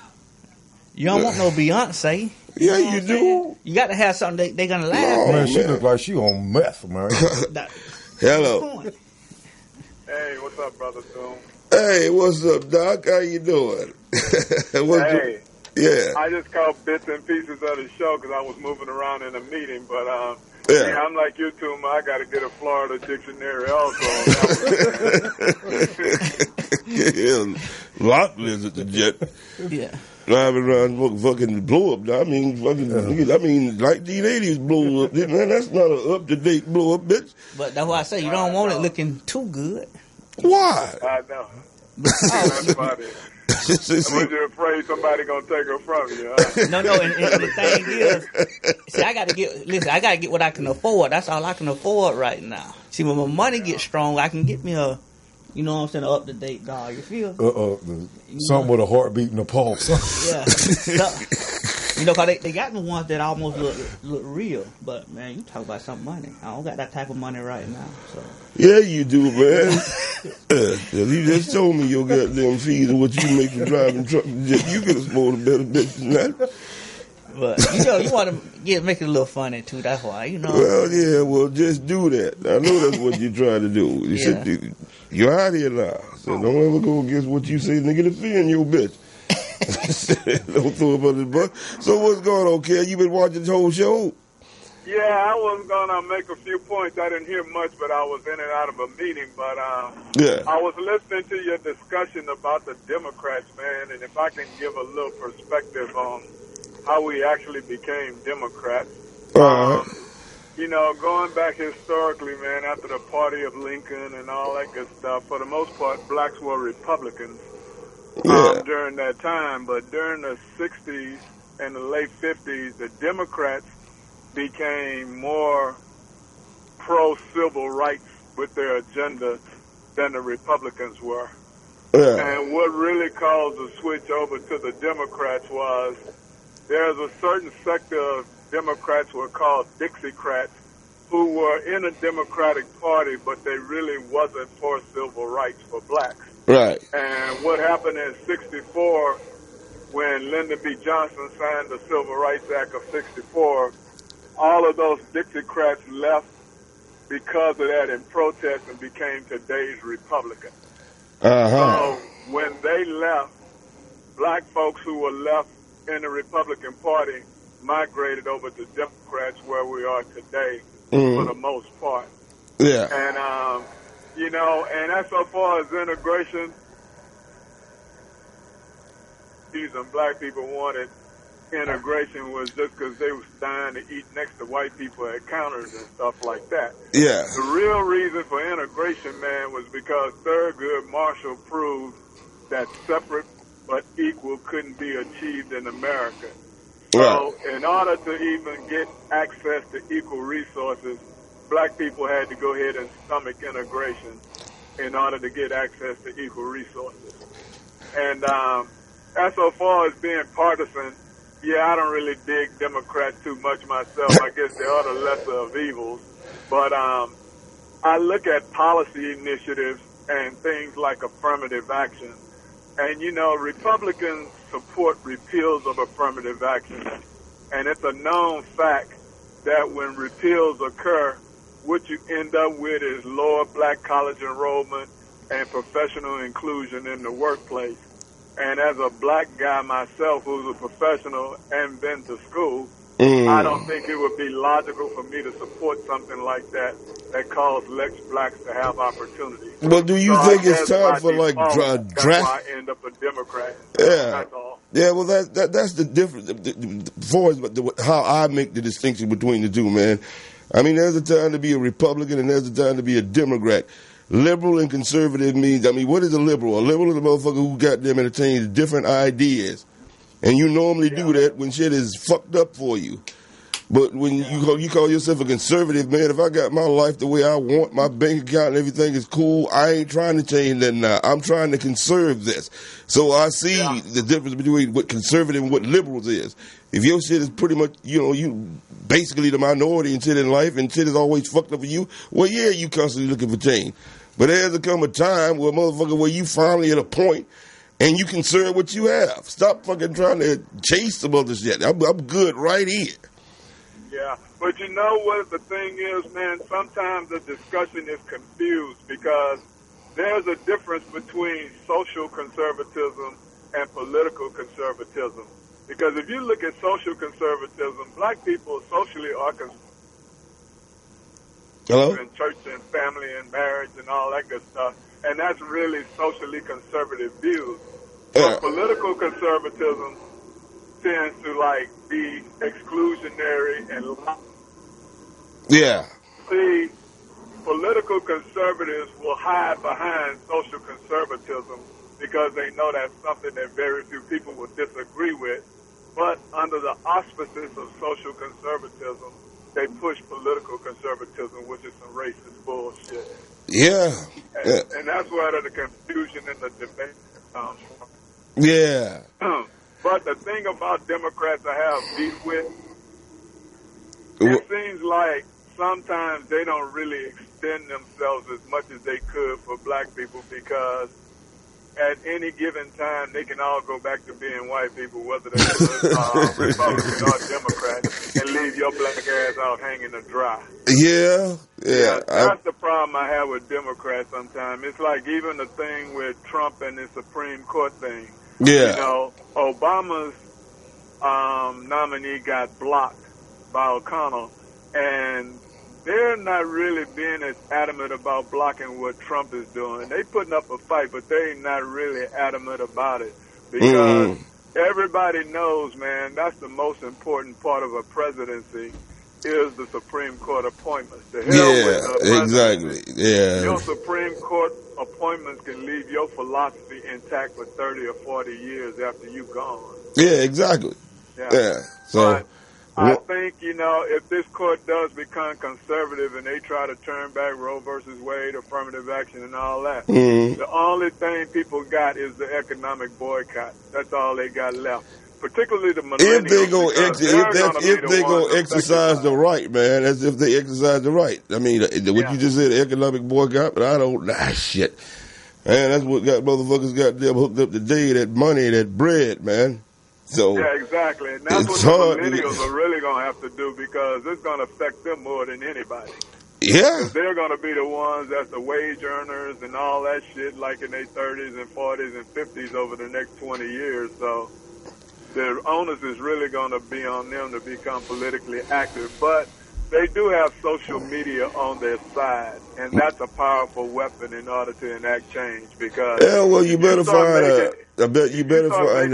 Beyonce. Yeah, you do. You got to have something they gonna laugh at. Man, man, she look like she on meth, man. Hello. Hey, what's up, brother Toomer? Hey, what's up, Doc? How you doing? Yeah. I just caught bits and pieces of the show because I was moving around in a meeting, but yeah, I'm like you, Toomer. I got to get a Florida dictionary also. Yeah, lot lizard the jet. Yeah. Driving around fucking blow up. I mean, 1980s blow up. Man, that's not an up to date blow up, bitch. But that's why I say you don't want it looking too good. Why? I know. That's funny. Was you afraid somebody gonna take her from you? Huh? No. And the thing is, see, I gotta get what I can afford. That's all I can afford right now. See, when my money gets strong, I can get me a. You know what I'm saying? An up-to-date dog. You feel? Something with a heartbeat and a pulse. Yeah. Cause they got the ones that almost look real. But, man, you talk about some money. I don't got that type of money right now. So. Yeah, you do, man. You just told me your goddamn fees and what you make from driving truck. You could afford a better bitch than that. But, you want to make it a little funny, too. That's why, Well, yeah, just do that. I know that's what you're trying to do. You're out here now. So don't ever go against what you say, nigga, to offend your bitch. Don't throw up on the butt. So what's going on, Kel? You been watching the whole show? Yeah, I was going to make a few points. I didn't hear much, but I was in and out of a meeting. But yeah, I was listening to your discussion about the Democrats, man, and if I can give a little perspective on how we actually became Democrats. Going back historically, man, after the party of Lincoln and all that good stuff, for the most part, blacks were Republicans during that time. But during the 60s and the late 50s, the Democrats became more pro-civil rights with their agenda than the Republicans were. Yeah. And what really caused the switch over to the Democrats was there's a certain sector of Democrats were called Dixiecrats who were in a Democratic Party, but they really wasn't for civil rights for blacks. Right. And what happened in 64 when Lyndon B. Johnson signed the Civil Rights Act of 64, all of those Dixiecrats left because of that in protest and became today's Republicans. So when they left, black folks who were left in the Republican Party migrated over to Democrats where we are today for the most part. Yeah. And, and as so far as integration, and black people wanted integration was just because they was dying to eat next to white people at counters and stuff like that. Yeah. The real reason for integration, man, was because Thurgood Marshall proved that separate but equal couldn't be achieved in America. So in order to even get access to equal resources, black people had to go ahead and stomach integration in order to get access to equal resources. And as so far as being partisan, yeah, I don't really dig Democrats too much myself. I guess they are the lesser of evils. But I look at policy initiatives and things like affirmative action. And, you know, Republicans support repeals of affirmative action. And it's a known fact that when repeals occur, what you end up with is lower black college enrollment and professional inclusion in the workplace. And as a black guy myself who's a professional and been to school, I don't think it would be logical for me to support something like that caused less blacks to have opportunity. Well, do you think it's time for like that's why I end up a Democrat. Yeah. That's all. Yeah, well, that's the difference. For how I make the distinction between the two, man. I mean, there's a time to be a Republican and there's a time to be a Democrat. Liberal and conservative means, I mean, what is a liberal? A liberal is a motherfucker who got them entertains different ideas. And you normally do that when shit is fucked up for you. But when you call yourself a conservative, man, if I got my life the way I want, my bank account and everything is cool, I ain't trying to change that now. I'm trying to conserve this. So I see the difference between what conservative and what liberals is. If your shit is pretty much, you basically the minority and shit in life and shit is always fucked up for you, well, yeah, you constantly looking for change. But there's to come a time where where you finally at a point and you conserve what you have. Stop fucking trying to chase some other shit. I'm good right here. Yeah, but you know what the thing is, man? Sometimes the discussion is confused because there's a difference between social conservatism and political conservatism. Because if you look at social conservatism, black people socially are in church and family and marriage and all that good stuff. And that's really socially conservative views. But political conservatism tends to be exclusionary and see, political conservatives will hide behind social conservatism because they know that's something that very few people will disagree with. But under the auspices of social conservatism, they push political conservatism, which is some racist bullshit. Yeah. And that's where the confusion in the debate comes from. Yeah. But the thing about Democrats I have beef with, it seems like sometimes they don't really extend themselves as much as they could for black people because at any given time they can all go back to being white people, whether they're Republican or Democrat, and leave your black ass out hanging to dry. Yeah. That's the problem I have with Democrats sometimes. It's like even the thing with Trump and the Supreme Court thing. Yeah. You know, Obama's nominee got blocked by O'Connell, and they're not really being as adamant about blocking what Trump is doing. They putting up a fight, but they ain't not really adamant about it because everybody knows, man, that's the most important part of a presidency is the Supreme Court appointments. The hell with the exactly. Yeah. Your Supreme Court appointments can leave your philosophy intact for 30 or 40 years after you're gone. Yeah, exactly. Yeah. So but I think, if this court does become conservative and they try to turn back Roe versus Wade, affirmative action and all that, the only thing people got is the economic boycott. That's all they got left. Particularly the millennials. If they go exercise the right, man, as if they exercise the right. I mean, what you just said, economic boycott, but I don't, shit. Man, that's what got motherfuckers got them hooked up today, that money, that bread, man. So yeah, exactly. And that's what the millennials are really going to have to do because it's going to affect them more than anybody. Yeah. They're going to be the ones that's the wage earners and all that shit like in their 30s and 40s and 50s over the next 20 years. So the onus is really going to be on them to become politically active. But they do have social media on their side, and that's a powerful weapon in order to enact change. Because you better find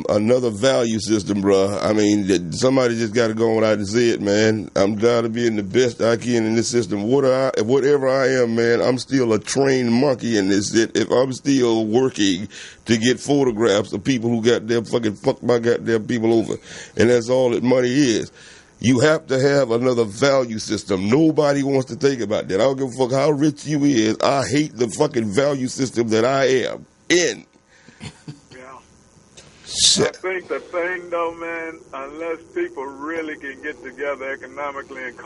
another value system, bro. I mean, somebody just got to go on out and say it, man. I'm trying to being the best I can in this system. Whatever I am, man, I'm still a trained monkey in this shit. If I'm still working to get photographs of people who got their fucking fuck my goddamn people over, and that's all that money is. You have to have another value system. Nobody wants to think about that. I don't give a fuck how rich you is. I hate the fucking value system that I am in. Yeah. Shit. I think the thing, though, man, unless people really can get together economically and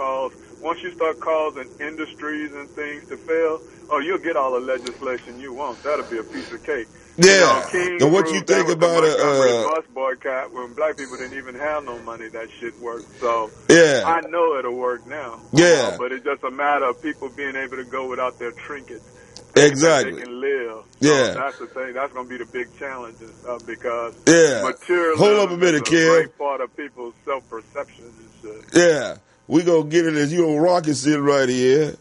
once you start causing industries and things to fail, you'll get all the legislation you want. That'll be a piece of cake. Yeah. And what you think about bus boycott when black people didn't even have no money? That shit worked. So yeah, I know it'll work now. Yeah, but it's just a matter of people being able to go without their trinkets. Exactly. They can live. Yeah, that's the thing. That's going to be the big challenge and stuff because materialism. Hold up a minute, kid. Is a great part of people's self-perception and shit. Yeah, we gonna get it as you on rocket shit right here.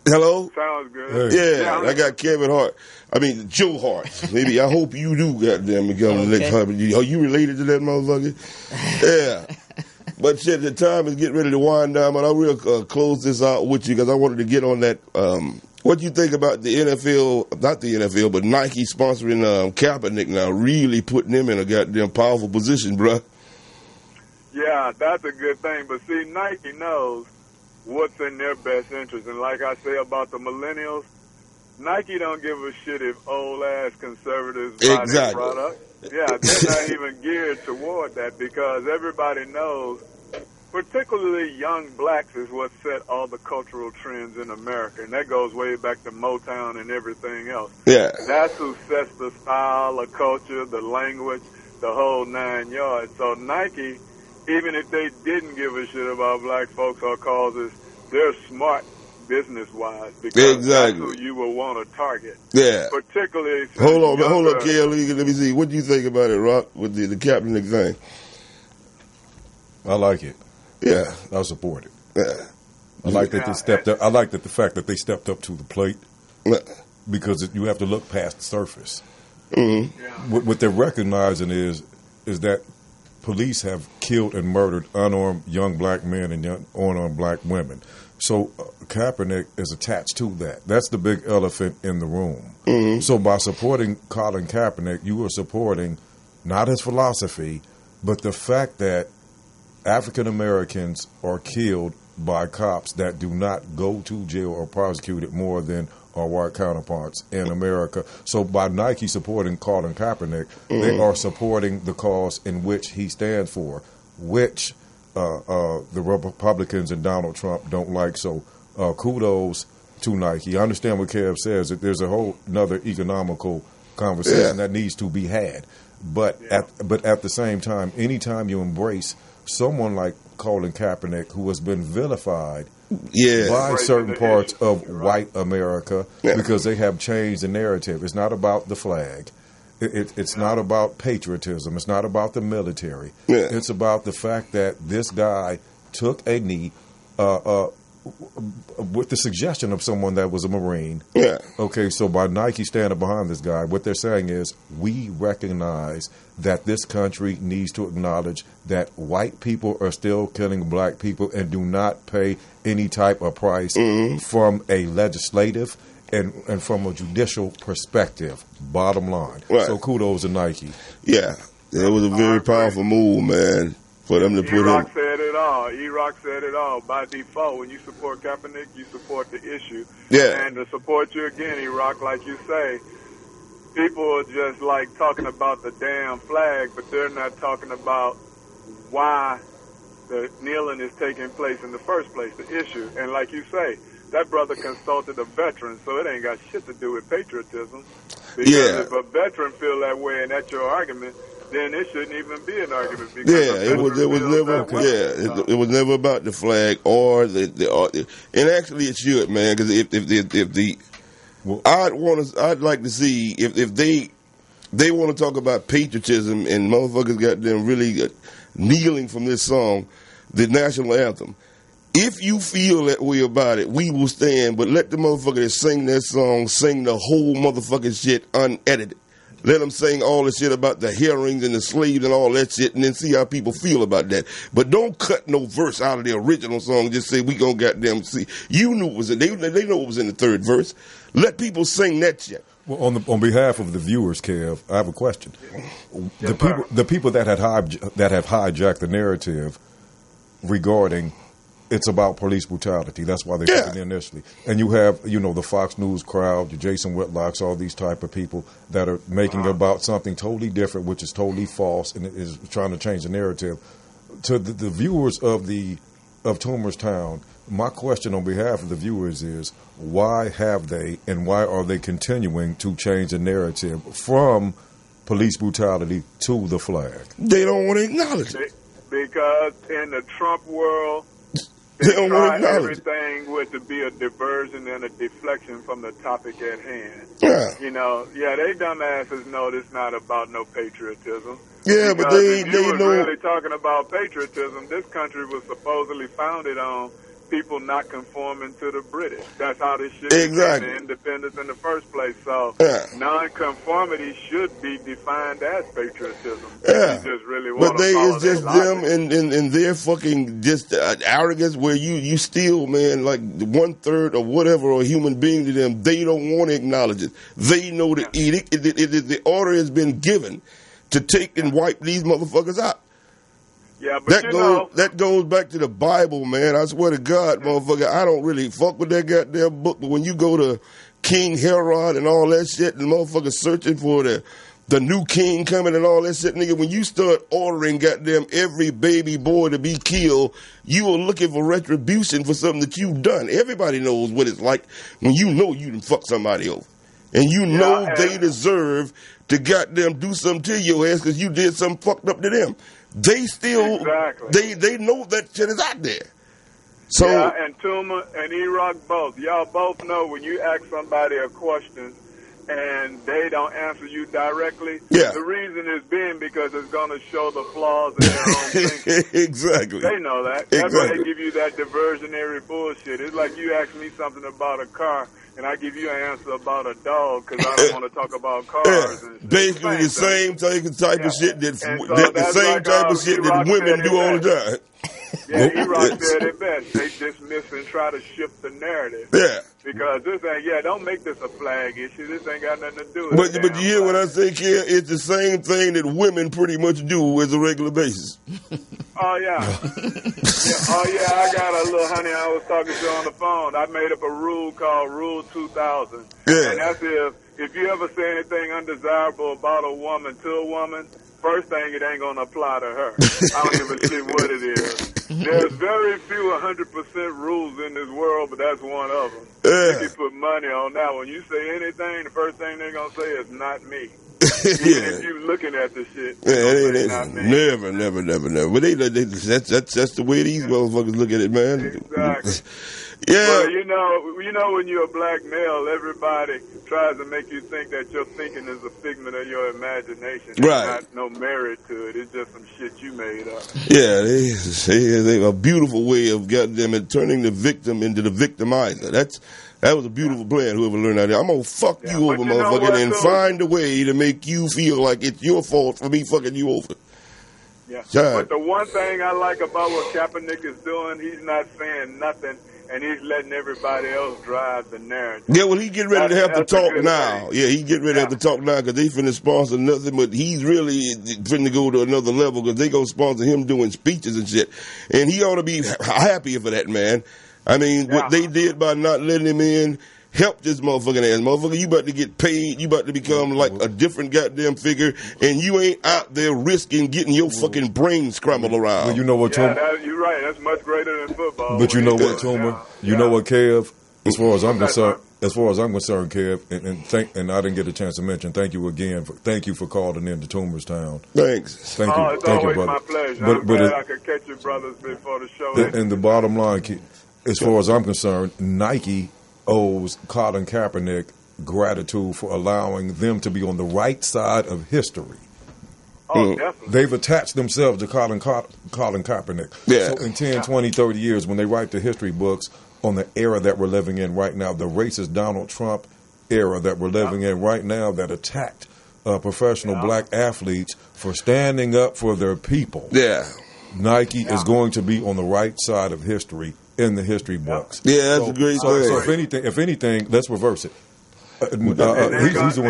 Hello? Sounds good. Yeah, I got Kevin Hart. I mean, Joe Hart. Maybe I hope you do, goddamn, become the next Hart. Are you related to that motherfucker? Yeah. But shit, the time is getting ready to wind down, but I will close this out with you because I wanted to get on that. What do you think about the NFL, not the NFL, but Nike sponsoring Kaepernick now, really putting them in a goddamn powerful position, bruh? Yeah, that's a good thing. But see, Nike knows what's in their best interest. And like I say about the millennials, Nike don't give a shit if old-ass conservatives buy their product. Yeah, they're not even geared toward that because everybody knows, particularly young blacks, is what set all the cultural trends in America. And that goes way back to Motown and everything else. Yeah. That's who sets the style, the culture, the language, the whole 9 yards. So Nike, even if they didn't give a shit about black folks or causes, they're smart business-wise because that's who you will want to target. Yeah. Particularly. Hold on, Kelly. Let me see. What do you think about it, Rock, with the Kaepernick thing? I like it. Yeah. I support it. Yeah. I like that they stepped up. I like that the fact that they stepped up to the plate because you have to look past the surface. Mm-hmm. Yeah. What they're recognizing is that police have killed and murdered unarmed young black men and young unarmed black women. So Kaepernick is attached to that. That's the big elephant in the room. Mm-hmm. So by supporting Colin Kaepernick, you are supporting not his philosophy, but the fact that African Americans are killed by cops that do not go to jail or prosecuted more than our white counterparts in America. So by Nike supporting Colin Kaepernick, they are supporting the cause in which he stands for, which the Republicans and Donald Trump don't like. So kudos to Nike. I understand what Kev says, that there's a whole another economical conversation that needs to be had. But at the same time, anytime you embrace someone like Colin Kaepernick, who has been vilified by certain parts of white America because they have changed the narrative. It's not about the flag. It's not about patriotism. It's not about the military. It's about the fact that this guy took a knee with the suggestion of someone that was a Marine. Okay, so by Nike standing behind this guy, what they're saying is we recognize that this country needs to acknowledge that white people are still killing black people and do not pay any type of price from a legislative and from a judicial perspective, bottom line. So kudos to Nike. Yeah, it was a very powerful move, man, for them to put E-Rock said it all. E-Rock said it all. By default, when you support Kaepernick, you support the issue. And to support you again, E-Rock, like you say, people are just like talking about the damn flag, but they're not talking about why the kneeling is taking place in the first place, the issue. And like you say, that brother consulted a veteran, so it ain't got shit to do with patriotism. Because if a veteran feel that way and that's your argument, then it shouldn't even be an argument. Because it was never about the flag or and actually it should, man, because I'd like to see if they want to talk about patriotism and motherfuckers got them really kneeling from this song. the national anthem. If you feel that way about it, we will stand, but let the motherfucker that sing that song sing the whole motherfucking shit unedited. Let them sing all the shit about the herrings and the slaves and all that shit, and then see how people feel about that. But don't cut no verse out of the original song. Just say we gonna goddamn see. You knew it was in. They know it was in the third verse. Let people sing that shit. Well, on behalf of the viewers, Kev, I have a question. The people that have hijacked the narrative regarding it's about police brutality. That's why they took it initially. And you have, the Fox News crowd, the Jason Whitlocks, all these type of people that are making about something totally different, which is totally false, and is trying to change the narrative. To the viewers of Toomer's Town, my question on behalf of the viewers is, why have they and why are they continuing to change the narrative from police brutality to the flag? They don't want to acknowledge it. Because in the Trump world, they don't want to acknowledge everything would to be a diversion and a deflection from the topic at hand. Yeah. They dumbasses know this not about no patriotism. Yeah, because but they know. Really talking about patriotism, this country was supposedly founded on people not conforming to the British. That's how this shit became the independence in the first place. So non-conformity should be defined as patriotism. Yeah. You just really but it's just them and and their fucking just arrogance where you still, man, like 1/3 or whatever or a human being to them, they don't want to acknowledge it. They know the edict. The order has been given to take and wipe these motherfuckers out. Yeah, but that goes back to the Bible, man. I swear to God, motherfucker, I don't really fuck with that goddamn book. But when you go to King Herod and all that shit, and motherfuckers searching for the new king coming and all that shit, nigga, when you start ordering goddamn every baby boy to be killed, you are looking for retribution for something that you've done. Everybody knows what it's like when you know you done fuck somebody over. And you know they deserve to goddamn do something to your ass because you did something fucked up to them. They still, they know that shit is out there. So, and Toomer and E-Rock both. Y'all both know when you ask somebody a question and they don't answer you directly, the reason is being because it's going to show the flaws in their own thinking. Exactly. They know that. That's why they give you that diversionary bullshit. It's like you ask me something about a car, and I give you an answer about a dog because I don't want to talk about cars. And basically the same type of shit that women do all the time. Yeah, E-Rock said it best. They dismiss and try to shift the narrative. Yeah. Because this ain't, don't make this a flag issue. This ain't got nothing to do with it. But you hear what I say, kid? It's the same thing that women pretty much do as a regular basis. Oh, yeah. I got a little honey I was talking to on the phone. I made up a rule called Rule 2000. Yeah. And that's if you ever say anything undesirable about a woman to a woman, first thing, it ain't going to apply to her. I don't give a shit what it is. There's very few 100% rules in this world, but that's one of them. You can put money on that. When you say anything, the first thing they're going to say is not me. Even if you looking at the shit, not me. Never. But that's the way these motherfuckers look at it, man. Exactly. Yeah. Well, you know, when you're a black male, everybody tries to make you think that your thinking is a figment of your imagination. Right. There's not no merit to it. It's just some shit you made up. Yeah, they a beautiful way of goddamn turning the victim into the victimizer. That was a beautiful plan, whoever learned that. I'm going to fuck you over, motherfucker, and find a way to make you feel like it's your fault for me fucking you over. Yeah. But the one thing I like about what Kaepernick is doing, he's not saying nothing, and he's letting everybody else drive the narrative. Yeah, well, he getting ready to have to talk now. Yeah, he getting ready to have to talk now because they finna sponsor nothing, but he's really finna go to another level because they gonna sponsor him doing speeches and shit. And he ought to be happy for that, man. I mean, what they did by not letting him in helped this motherfucking ass. Motherfucker, you about to get paid. You about to become like a different goddamn figure, and you ain't out there risking getting your fucking brain scrambled around. Well, you know what, Toomer? You're right. That's much greater than football. But you know what, Toomer? You know what, Kev? As far as I'm concerned, Kev, and I didn't get a chance to mention, thank you again. Thank you for calling in to Toomer's Town. Thanks. Thank you. It's thank always you, brother. my pleasure. I'm glad I could catch you brothers before the show. And the bottom line, as far as I'm concerned, Nike owes Colin Kaepernick gratitude for allowing them to be on the right side of history Oh, definitely. They've attached themselves to Colin Kaepernick. Yeah. So in 10, 20, 30 years, when they write the history books on the era that we're living in right now, the racist Donald Trump era that we're living in right now that attacked professional black athletes for standing up for their people. Yeah. Nike is going to be on the right side of history in the history books. Yeah, that's a great thing. So if anything, let's reverse it. He's doing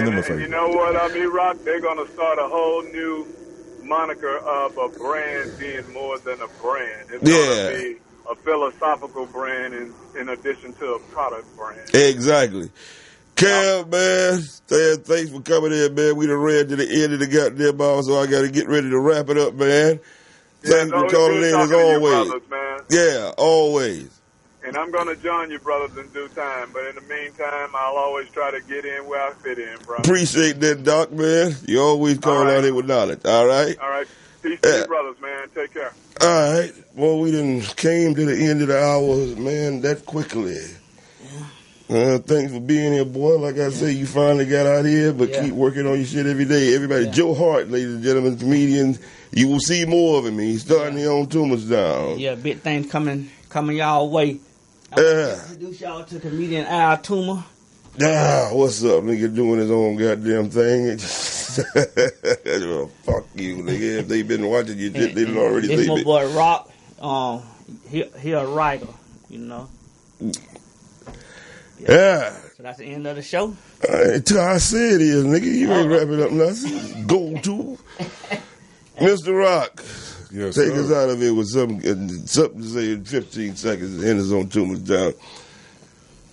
them a favor. You know what, Rock? They're going to start a whole new moniker of a brand being more than a brand. It's going to be a philosophical brand in addition to a product brand. Exactly. Kev, man, thanks for coming in, man. We done ran to the end of the goddamn hour, so I got to get ready to wrap it up, man. Thanks for calling in as always. Brothers, man. Yeah, always. And I'm going to join you, brothers, in due time. But in the meantime, I'll always try to get in where I fit in, bro. Appreciate that, Doc, man. You always call out here with knowledge. All right? All right. Peace to you, brothers, man. Take care. All right. Well, we done came to the end of the hour, man, that quickly. Thanks for being here, boy. Like I say, you finally got out here, but keep working on your shit every day. Everybody, Joe Hart, ladies and gentlemen, comedians, you will see more of him. He's starting here on Toomer's Down. Yeah, big things coming y'all way. I want to introduce y'all to comedian Al Toomer. What's up, nigga? Doing his own goddamn thing. Well, fuck you, nigga. If they been watching your shit, they done already It's say my it. boy Rock. He a writer, you know. Yeah. So that's the end of the show. Until I say it is, nigga. You ain't wrapping up nothing. Go to Mr. Rock. Yes, Take sir. us out of here with something to say in 15 seconds. End us on Toomer's Down.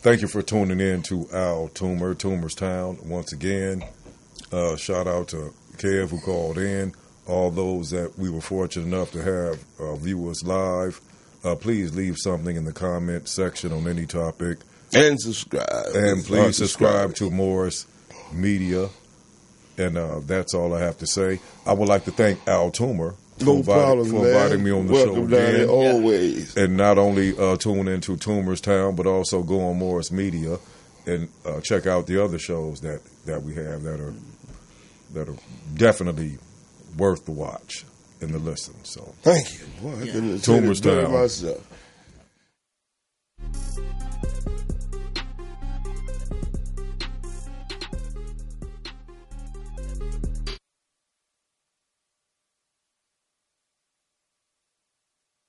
Thank you for tuning in to Al Toomer, Toomer's Town. Once again, shout out to Kev who called in. All those that we were fortunate enough to have view us live. Please leave something in the comment section on any topic. And subscribe. And please subscribe to Morris Media. And that's all I have to say. I would like to thank Al Toomer for inviting me on the show Welcome down here always. And not only tune into Toomer's Town, but also go on Morris Media and check out the other shows that we have that are definitely worth the watch and the listen. So thank you. Boy, I couldn't have said Toomer's it better Town. myself.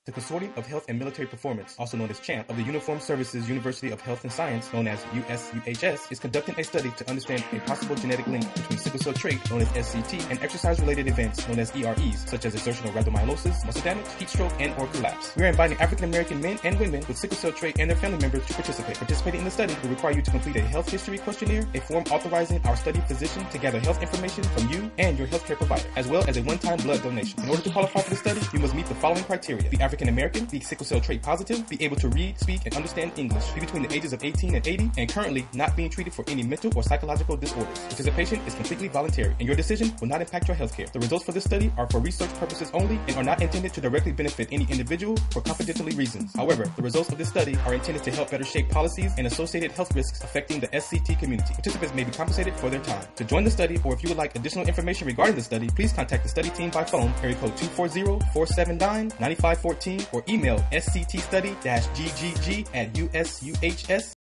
The Consortium of Health and Military Performance, also known as CHAMP, of the Uniformed Services University of Health and Science, known as USUHS, is conducting a study to understand a possible genetic link between sickle cell trait, known as SCT, and exercise-related events, known as EREs, such as exertional rhabdomyolysis, muscle damage, heat stroke, and or collapse. We are inviting African-American men and women with sickle cell trait and their family members to participate. Participating in the study will require you to complete a health history questionnaire, a form authorizing our study physician to gather health information from you and your healthcare provider, as well as a one-time blood donation. In order to qualify for the study, you must meet the following criteria: be African American, be sickle cell trait positive, be able to read, speak, and understand English, be between the ages of 18 and 80, and currently not being treated for any mental or psychological disorders. Participation is completely voluntary, and your decision will not impact your healthcare. The results for this study are for research purposes only and are not intended to directly benefit any individual for confidentiality reasons. However, the results of this study are intended to help better shape policies and associated health risks affecting the SCT community. Participants may be compensated for their time. To join the study, or if you would like additional information regarding the study, please contact the study team by phone, area code 240-479-9514, or email sctstudy-ggg@usuhs.edu.